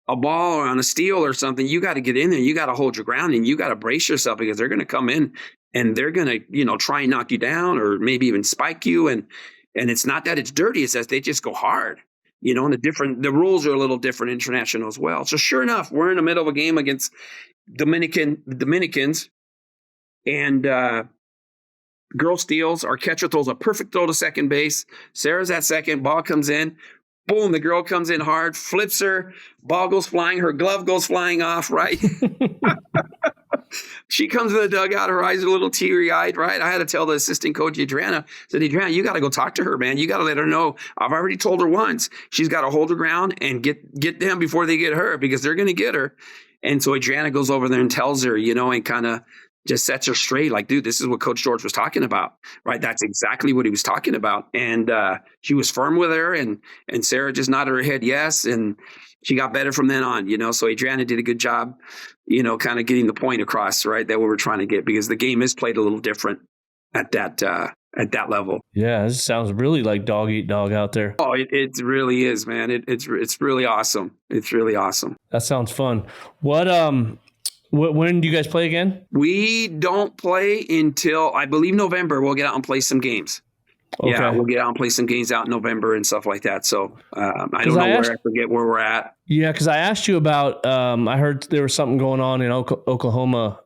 ball or on a steal or something, you got to get in there. You got to hold your ground and you got to brace yourself because they're going to come in and they're going to, try and knock you down or maybe even spike you. And it's not that it's dirty. It's that they just go hard, and the rules are a little different international as well. So sure enough, we're in the middle of a game against Dominicans and, girl steals. Our catcher throws a perfect throw to second base. Sarah's at second. Ball comes in. Boom, the girl comes in hard, flips her, ball goes flying, her glove goes flying off, right? She comes to the dugout, her eyes are a little teary-eyed, right? I had to tell the assistant coach, Adriana, you got to go talk to her, man. You got to let her know. I've already told her once. She's got to hold her ground and get them before they get her because they're going to get her. And so Adriana goes over there and tells her, and kind of just sets her straight. Like, dude, this is what Coach George was talking about, right? That's exactly what he was talking about. And she was firm with her, and Sarah just nodded her head yes, and she got better from then on. So Adriana did a good job, kind of getting the point across, right, that we were trying to get, because the game is played a little different at that level. Yeah, this sounds really like dog eat dog out there. Oh, it really is, man. It's really awesome. It's really awesome. That sounds fun. When do you guys play again? We don't play until, I believe, November. We'll get out and play some games. Okay. Yeah, we'll get out and play some games out in November and stuff like that. So I don't know I forget where we're at. Yeah, because I asked you about, I heard there was something going on in Oklahoma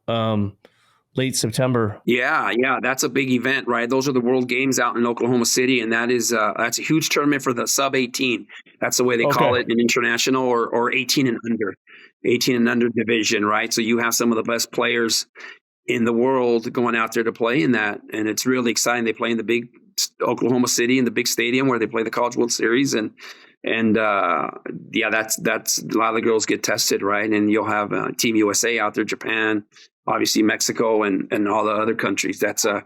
late September. Yeah, that's a big event, right? Those are the World Games out in Oklahoma City, and that's a huge tournament for the sub-18. That's the way they call it in international, or 18 and under. 18 and under division, right? So you have some of the best players in the world going out there to play in that. And it's really exciting. They play in the big Oklahoma City, in the big stadium where they play the College World Series. And that's a lot of the girls get tested, right? And you'll have Team USA out there, Japan, obviously Mexico, and all the other countries. That's a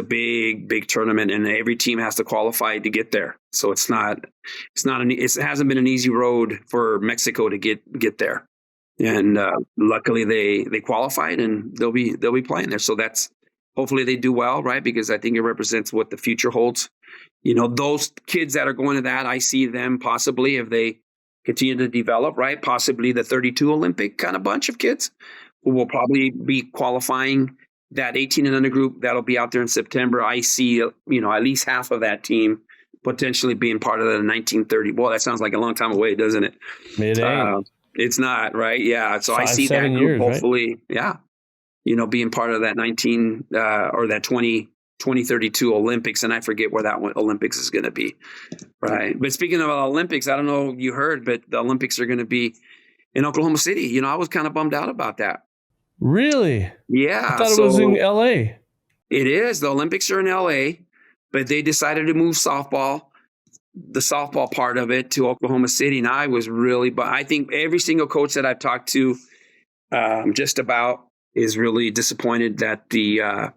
big tournament, and every team has to qualify to get there. So it hasn't been an easy road for Mexico to get there. And luckily they qualified, and they'll be playing there. So hopefully they do well, right? Because I think it represents what the future holds. Those kids that are going to that, I see them possibly, if they continue to develop, right? Possibly the 32 Olympic kind of bunch of kids who will probably be qualifying that 18 and under group that'll be out there in September. I see, at least half of that team potentially being part of the 1930. Well, that sounds like a long time away, doesn't it? It ain't. It's not, right? Yeah. So 5, I see 7 that group years, hopefully, right? Yeah, being part of that 2032 Olympics, and I forget where that one Olympics is going to be, right? But speaking of Olympics, I don't know if you heard, but the Olympics are going to be in Oklahoma City. I was kind of bummed out about that. Really? Yeah. I thought it was in LA. It is. The Olympics are in LA, but they decided to move softball the softball part of it to Oklahoma City, and I was really, but I think every single coach that I've talked to just about is really disappointed that the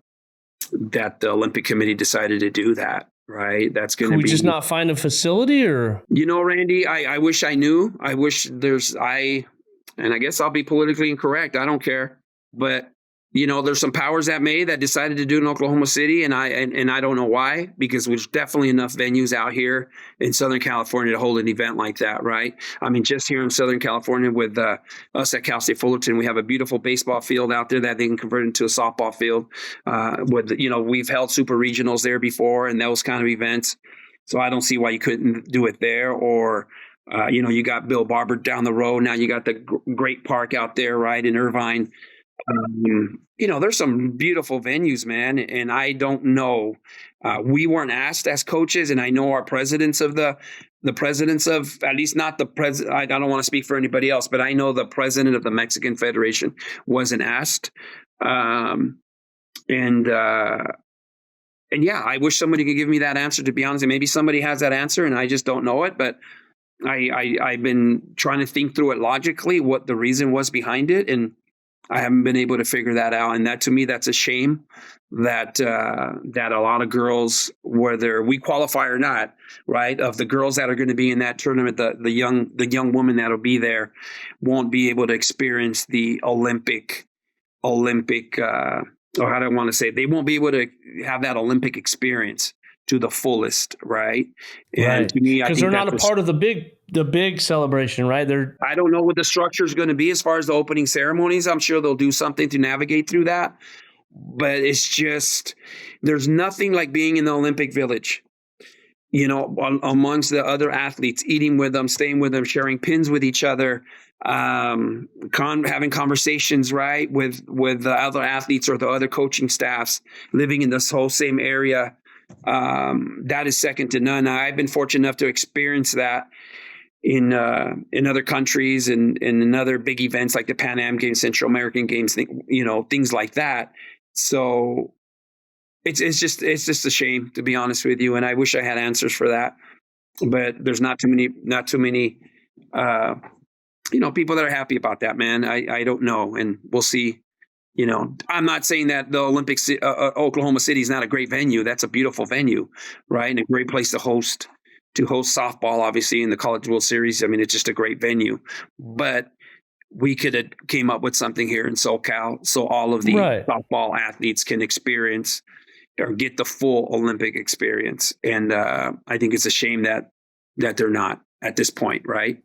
Olympic Committee decided to do that. Right. That's going to be. Could we just not find a facility, or? Randy, I wish I knew. I wish and I guess I'll be politically incorrect. I don't care. But, there's some powers that decided to do it in Oklahoma City. And I don't know why, because there's definitely enough venues out here in Southern California to hold an event like that. Right. I mean, just here in Southern California with us at Cal State Fullerton, we have a beautiful baseball field out there that they can convert into a softball field. We've held super regionals there before and those kind of events. So I don't see why you couldn't do it there. Or, you got Bill Barber down the road. Now you got the great park out there, right, in Irvine. There's some beautiful venues, man. And I don't know. We weren't asked as coaches, and I know our presidents of the presidents of, at least not the president. I don't want to speak for anybody else, but I know the president of the Mexican Federation wasn't asked. And yeah, I wish somebody could give me that answer, to be honest. And maybe somebody has that answer and I just don't know it. But I've been trying to think through it logically, what the reason was behind it. And I haven't been able to figure that out. And that, to me, that's a shame that a lot of girls, whether we qualify or not, right, of the girls that are going to be in that tournament, the young woman that'll be there won't be able to experience the Olympic, or how do I want to say it? They won't be able to have that Olympic experience to the fullest, right? And to me, because they're not a part of the big celebration, right? I don't know what the structure is going to be as far as the opening ceremonies. I'm sure they'll do something to navigate through that, but it's just, there's nothing like being in the Olympic Village, amongst the other athletes, eating with them, staying with them, sharing pins with each other, having conversations, right, with the other athletes or the other coaching staffs, living in this whole same area. That is second to none. I've been fortunate enough to experience that in other countries and in other big events like the Pan Am Games, Central American Games, things like that. So it's just a shame, to be honest with you. And I wish I had answers for that, but there's not too many people that are happy about that, man. I don't know. And we'll see. I'm not saying that the Olympics, Oklahoma City is not a great venue. That's a beautiful venue, right? And a great place to host softball, obviously, in the College World Series. I mean, it's just a great venue. But we could have came up with something here in SoCal so all of the softball athletes can experience or get the full Olympic experience. And I think it's a shame that they're not at this point, right?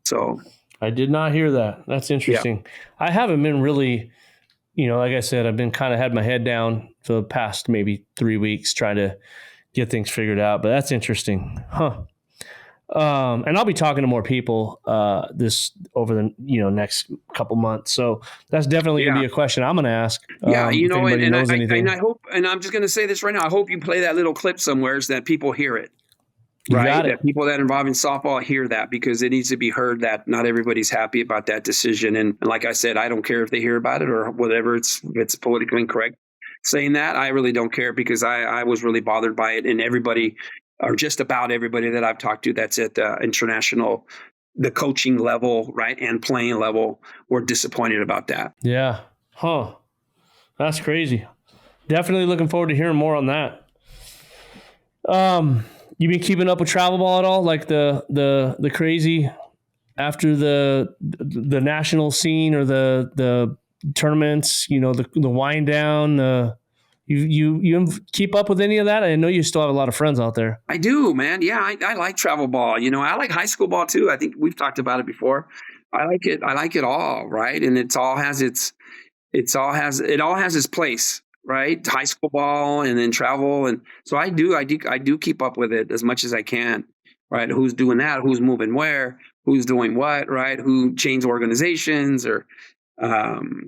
So I did not hear that. That's interesting. Yeah. I haven't been really, like I said, I've been kind of had my head down for the past maybe 3 weeks trying to get things figured out, but that's interesting. And I'll be talking to more people this over the next couple months. So that's definitely going to be a question I'm going to ask. And I hope, and I'm just going to say this right now, I hope you play that little clip somewhere so that people hear it. Right. That people that are involved in softball hear that, because it needs to be heard that not everybody's happy about that decision. And like I said, I don't care if they hear about it or whatever. It's politically incorrect saying that. I really don't care, because I was really bothered by it. And everybody, or just about everybody that I've talked to that's at international, the coaching level, right, and playing level, were disappointed about that. Yeah. That's crazy. Definitely looking forward to hearing more on that. You been keeping up with travel ball at all? Like the crazy after the national scene or the tournaments, the wind down, you keep up with any of that? I know you still have a lot of friends out there. I do, man. Yeah. I like travel ball. I like high school ball too. I think we've talked about it before. I like it all. Right. And it all has its place. Right. High school ball and then travel. And so I do keep up with it as much as I can. Right. Who's doing that? Who's moving where? Who's doing what? Right. Who changed organizations or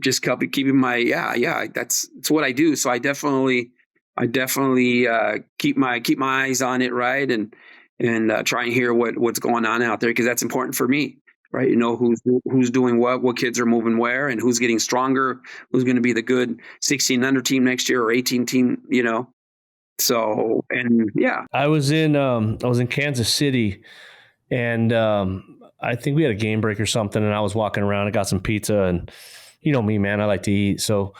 just keeping my, that's what I do. So I definitely keep my eyes on it. Right. And try and hear what's going on out there, because that's important for me. Right. Who's doing what kids are moving where, and who's getting stronger, who's going to be the good 16 under team next year or 18 team, So, and yeah, I was in Kansas City, and I think we had a game break or something, and I was walking around. I got some pizza, and you know me, man, I like to eat, so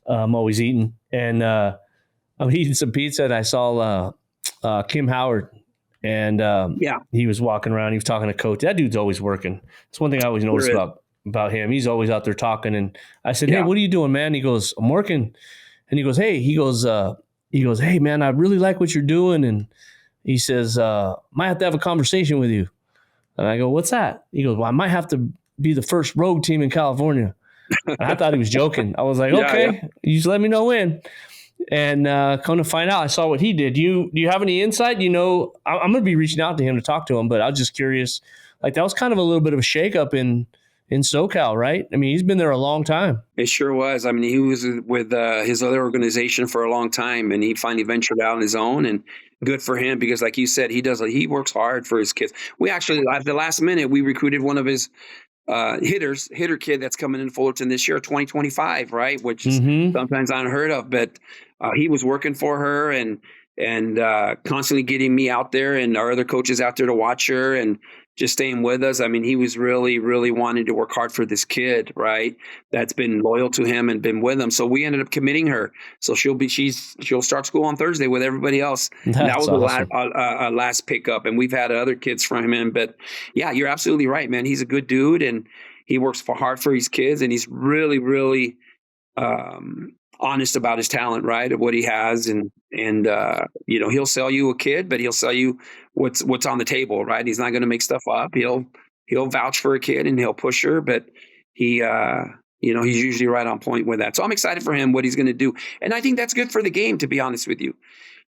I'm always eating. And I'm eating some pizza, and I saw Kim Howard, and yeah, he was walking around. He was talking to coach. That dude's always working. It's one thing I always there noticed is. about him. He's always out there talking. And I said, "Hey, Yeah. what are you doing, man?" He goes, "I'm working." And he goes, "Hey," he goes, "Hey, man, I really like what you're doing." And he says, "Might have to have a conversation with you." And I go, "What's that?" He goes, "Well, I might have to be the first road team in California." And I thought he was joking. I was like, Yeah, yeah. "Okay, you just let me know when." And come to find out, I saw what he did. Do you have any insight? You know, I'm going to be reaching out to him to talk to him, but I was just curious. Like that was kind of a little bit of a shakeup in SoCal, right? I mean, he's been there a long time. It sure was. I mean, he was with his other organization for a long time, and he finally ventured out on his own. And good for him, because, like you said, he works hard for his kids. We actually, at the last minute, we recruited one of his hitter kid that's coming in Fullerton this year, 2025, right? Which is Mm-hmm. sometimes unheard of, but he was working for her and constantly getting me out there and our other coaches out there to watch her and just staying with us. I mean, he was really, really wanting to work hard for this kid, right? That's been loyal to him and been with him. So we ended up committing her. So she'll start school on Thursday with everybody else. And that That's was awesome. last pickup. And we've had other kids from him. But yeah, you're absolutely right, man. He's a good dude and he works hard for his kids. And he's really, really honest about his talent, right? Of what he has. And he'll sell you a kid, but he'll sell you what's on the table, right? He's not going to make stuff up. He'll vouch for a kid and he'll push her, but he he's usually right on point with that. So I'm excited for him, what he's going to do. And I think that's good for the game, to be honest with you.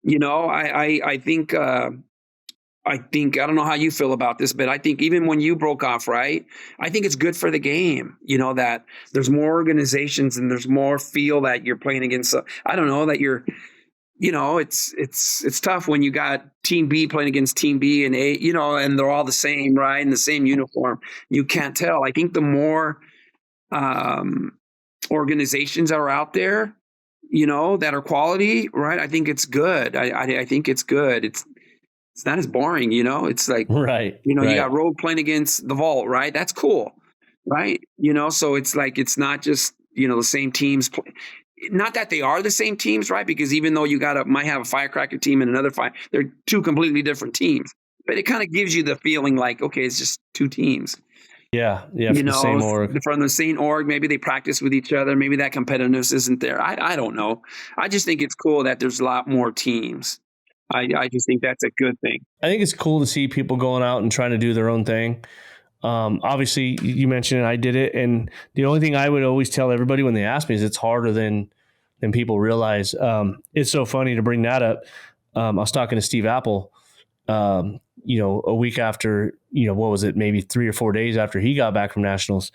You know, I think I don't know how you feel about this, but I think even when you broke off, right? I think it's good for the game, that there's more organizations and there's more feel that you're playing against. I don't know that you're, it's tough when you got team B playing against team B and A, and they're all the same, right? In the same uniform. You can't tell. I think the more organizations that are out there, that are quality, right? I think it's good. I think it's good. It's not as boring, It's like, Right. you Right. got Rogue playing against the Vault, right? That's cool, right? So it's like it's not just the same teams. Not that they are the same teams, right? Because even though you might have a Firecracker team and another they're two completely different teams. But it kind of gives you the feeling like, okay, it's just two teams. Yeah. Yeah. From the same org. From the same org. Maybe they practice with each other. Maybe that competitiveness isn't there. I don't know. I just think it's cool that there's a lot more teams. I just think that's a good thing. I think it's cool to see people going out and trying to do their own thing. Obviously, you mentioned it, I did it, and the only thing I would always tell everybody when they ask me is it's harder than people realize. It's so funny to bring that up. I was talking to Steve Apple, a week after, what was it, maybe 3 or 4 days after he got back from nationals,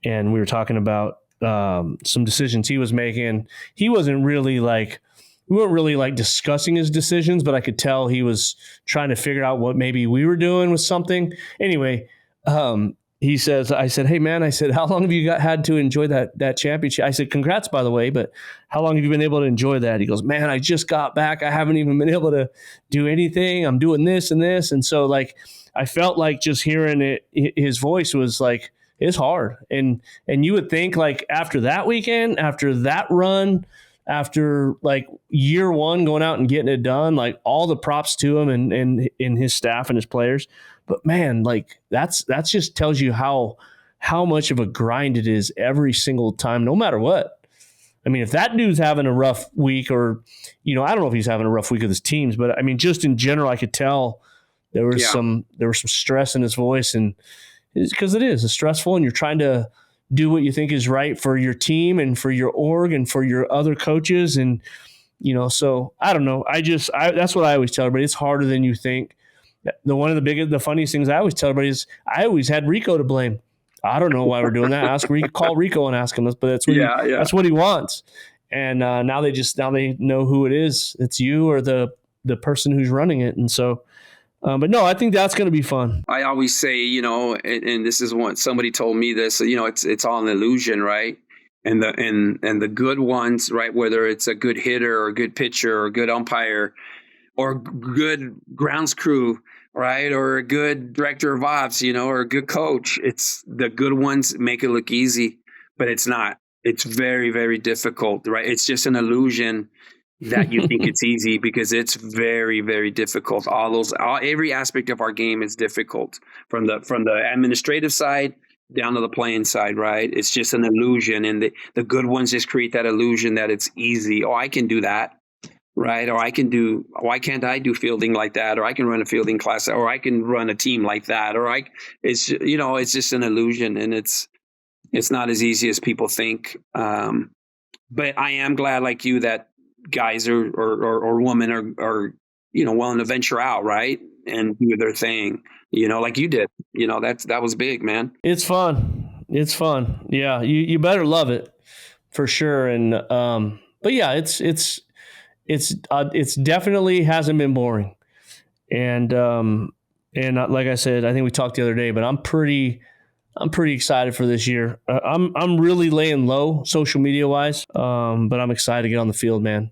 and we were talking about some decisions he was making. He wasn't really like. We weren't really like discussing his decisions, but I could tell he was trying to figure out what maybe we were doing with something. Anyway, I said, "Hey man," I said, "how long have you had to enjoy that championship?" I said, "Congrats, by the way, but how long have you been able to enjoy that?" He goes, "Man, I just got back. I haven't even been able to do anything. I'm doing this and this." And so like, I felt like just hearing it, his voice was like, it's hard. And you would think like after that weekend, after that run, after like year one going out and getting it done, like all the props to him and his staff and his players. But man, like that's just tells you how much of a grind it is every single time, no matter what. I mean, if that dude's having a rough week or, I don't know if he's having a rough week with his teams, but I mean, just in general, I could tell there was some stress in his voice, and because it's stressful and you're trying to do what you think is right for your team and for your org and for your other coaches. And, so I don't know. That's what I always tell everybody. It's harder than you think. One of the funniest things I always tell everybody is I always had Rico to blame. I don't know why we're doing that. Call Rico and ask him this, but that's what he wants. And now they know who it is. It's you or the person who's running it. And so, but no, I think that's going to be fun. I always say, and this is what somebody told me this, it's all an illusion, right? and the good ones, right? Whether it's a good hitter or a good pitcher or a good umpire or good grounds crew, right? Or a good director of ops, or a good coach. It's the good ones make it look easy, but it's not. It's very, very difficult, right? It's just an illusion that you think it's easy because it's very, very difficult. Every aspect of our game is difficult from the administrative side down to the playing side, right? It's just an illusion, and the good ones just create that illusion that it's easy. Oh, I can do that, right? Or why can't I do fielding like that? Or I can run a fielding class, or I can run a team like that. It's just an illusion, and it's not as easy as people think. But I am glad, like you, that guys or women are willing to venture out, right, and do their thing, like you did. That was big, man. It's fun. Yeah, you better love it for sure. And but yeah, it's definitely hasn't been boring. And like I said, I think we talked the other day, but I'm pretty excited for this year. I'm really laying low social media wise, but I'm excited to get on the field, man.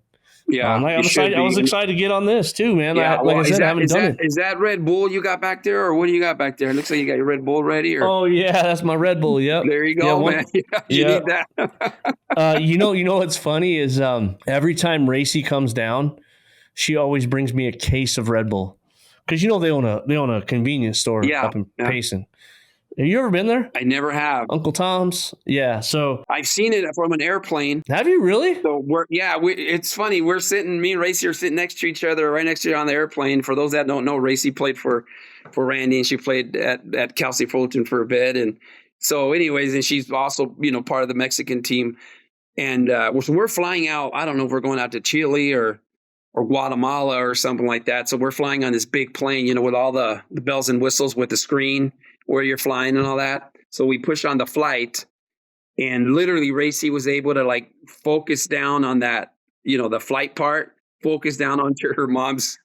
Yeah, I'm excited. I was excited to get on this too, man. Yeah, I haven't done it. Is that Red Bull you got back there, or what do you got back there? It looks like you got your Red Bull ready. Or... Oh yeah, that's my Red Bull. Yep. There you go, man. You need that. You know what's funny is every time Racy comes down, she always brings me a case of Red Bull because they own a convenience store up in Payson. Have you ever been there? I never have. Uncle Tom's? Yeah. So I've seen it from an airplane. Have you really? So it's funny. Me and Racy are sitting next to each other, right next to you on the airplane. For those that don't know, Racy played for Randy, and she played at Kelsey Fulton for a bit. And so anyways, and she's also, part of the Mexican team. And so we're flying out. I don't know if we're going out to Chile or Guatemala or something like that. So we're flying on this big plane, with all the bells and whistles with the screen where you're flying and all that. So we push on the flight, and literally Racy was able to focus down on that, the flight part, focus down onto her mom's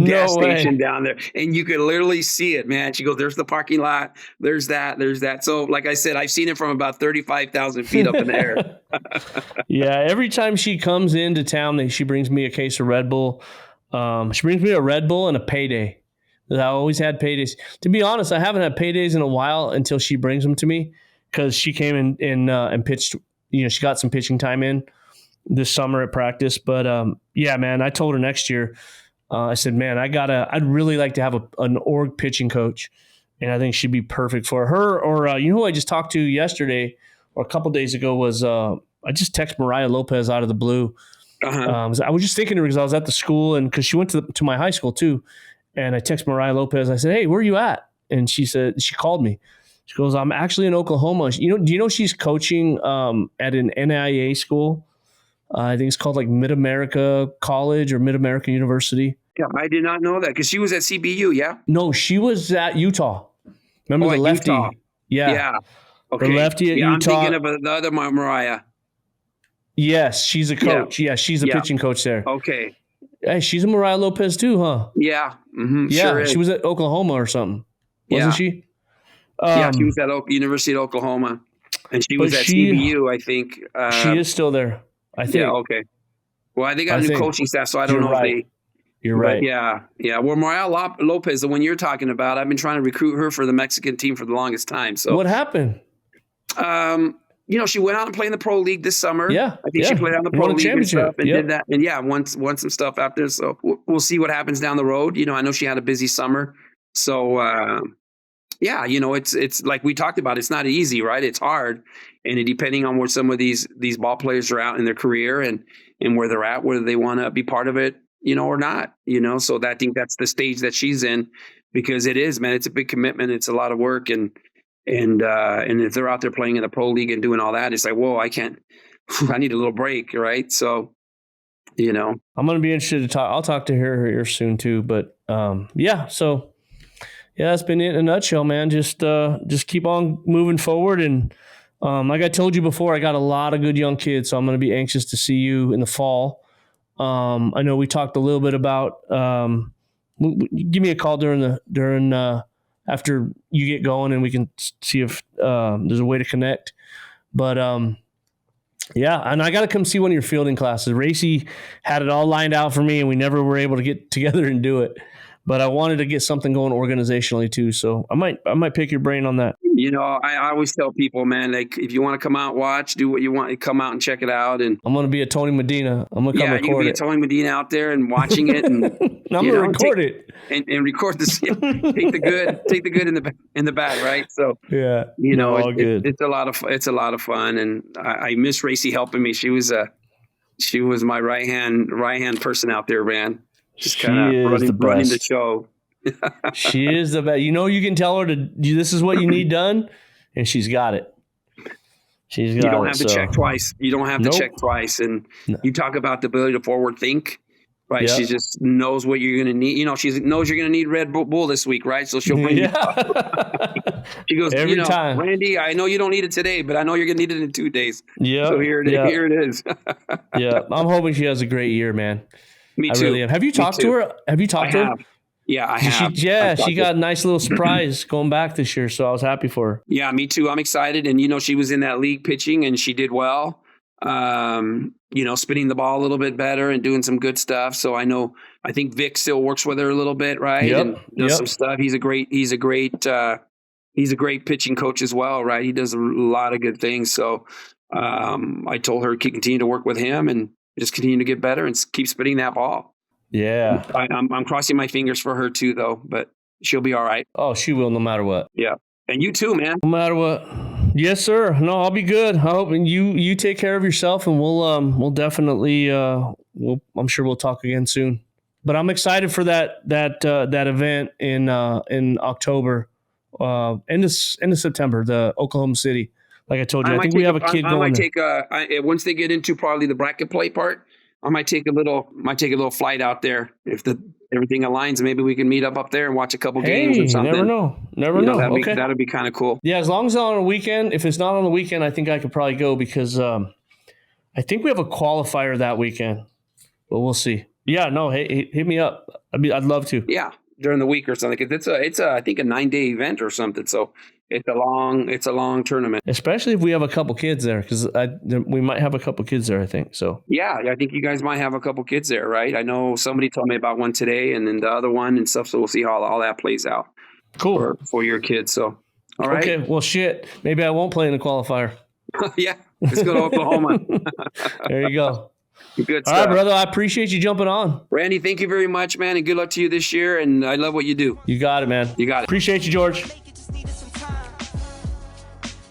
gas station down there. And you could literally see it, man. She goes, there's the parking lot. There's that. So like I said, I've seen it from about 35,000 feet up in the air. Yeah. Every time she comes into town, she brings me a case of Red Bull. She brings me a Red Bull and a payday. I always had paydays. To be honest, I haven't had paydays in a while until she brings them to me because she came in and pitched. She got some pitching time in this summer at practice. But yeah, man, I told her next year. I said, man, I'd really like to have an org pitching coach, and I think she'd be perfect for her. Or who I just talked to yesterday or a couple days ago was I just texted Mariah Lopez out of the blue. Uh-huh. I was just thinking because I was at the school and because she went to my high school too. And I texted Mariah Lopez. I said, hey, where are you at? And she called me. She goes, I'm actually in Oklahoma. Do you know she's coaching at an NAIA school? I think it's called Mid-America College or Mid-America University. Yeah, I did not know that because she was at CBU, yeah? No, she was at Utah. Remember the lefty? Utah. Yeah. Okay. The lefty at Utah. I'm thinking of the other Mariah. Yes, she's a coach. Yeah, she's a pitching coach there. Okay. Hey, she's a Mariah Lopez too, huh? Yeah. Mm-hmm. Yeah, sure she was at Oklahoma or something. Wasn't she? She was at University of Oklahoma. And she was at CBU, I think. She is still there, I think. Yeah, okay. Well, they got a new coaching staff, so I don't know if they... You're right. Yeah. Well, Mariah Lopez, the one you're talking about, I've been trying to recruit her for the Mexican team for the longest time. So what happened? She went out and played in the pro league this summer. Yeah. I think she played on the pro league and stuff and did that. And won some stuff after. So we'll see what happens down the road. I know she had a busy summer. So, it's like we talked about, it's not easy, right? It's hard. And depending on where some of these ball players are out in their career and where they're at, whether they want to be part of it, or not, so I think that's the stage that she's in because it is, man, it's a big commitment. It's a lot of work. And if they're out there playing in the pro league and doing all that, it's like, whoa, I need a little break. Right. So, I'm going to be interested to talk. I'll talk to her here soon too, but, So that's been it in a nutshell, man. Just keep on moving forward. And, like I told you before, I got a lot of good young kids, so I'm going to be anxious to see you in the fall. I know we talked a little bit about, give me a call during after you get going and we can see if there's a way to connect. But Yeah, and I got to come see one of your fielding classes. Racy had it all lined out for me, and we never were able to get together and do it. But I wanted to get something going organizationally too, so I might pick your brain on that. You know, I always tell people, man, like if you want to come out, watch, do what you want, come out and check it out. And I'm gonna be a Tony Medina. I'm gonna come you record can be a it. Tony Medina out there and watching it, and I'm gonna record it and record this. Take the good in the bad, right? So yeah, you know, all good. It's a lot of fun, and I miss Racy helping me. She was my right hand person out there, man. Just kind of running the show. She is the best. You know, you can tell her this is what you need done, and she's got it. You don't have to check twice. You don't have to check twice. And you talk about the ability to forward think, right? Yep. She just knows what you're going to need. You know, she knows you're going to need Red Bull this week, right? So she'll bring you up. She goes, every time. Randy, I know you don't need it today, but I know you're going to need it in 2 days. Yeah. So here it is. Yeah. I'm hoping she has a great year, man. Me too. I really am. Have you talked to her? Have you talked to her? Yeah, I have. She got a nice little surprise going back this year, so I was happy for her. Yeah, me too. I'm excited. And, you know, she was in that league pitching, and she did well, you know, spinning the ball a little bit better and doing some good stuff. So I think Vic still works with her a little bit, right? Yep. And does some stuff. He's a great pitching coach as well, right? He does a lot of good things. So I told her to continue to work with him and just continue to get better and keep spinning that ball. Yeah. I'm crossing my fingers for her too, though, but she'll be all right. Oh, she will no matter what. Yeah. And you too, man. No matter what. Yes, sir. No, I'll be good. I hope you take care of yourself, and we'll definitely I'm sure we'll talk again soon. But I'm excited for that event in October, end of September, the Oklahoma City. Like I told you, I think we have a kid going. Once they get into probably the bracket play part, I might take a little flight out there if everything aligns. Maybe we can meet up there and watch a couple games or something. Never know. That'd be kind of cool. Yeah, as long as it's on a weekend. If it's not on the weekend, I think I could probably go because I think we have a qualifier that weekend. But we'll see. Yeah, no, hey, hit me up. I'd love to. Yeah, during the week or something. Cause it's I think a 9-day event or something. So it's a long tournament. Especially if we have a couple kids there, because we might have a couple kids there, I think. So yeah, I think you guys might have a couple kids there, right? I know somebody told me about one today, and then the other one and stuff. So we'll see how all that plays out. Cool for your kids. So all right. Okay. Well, shit. Maybe I won't play in the qualifier. Yeah, let's go to Oklahoma. There you go. Good stuff. All right, brother. I appreciate you jumping on. Randy, thank you very much, man, and good luck to you this year. And I love what you do. You got it, man. You got it. Appreciate you, George.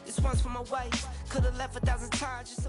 This one's for my wife. Could have left 1,000 times.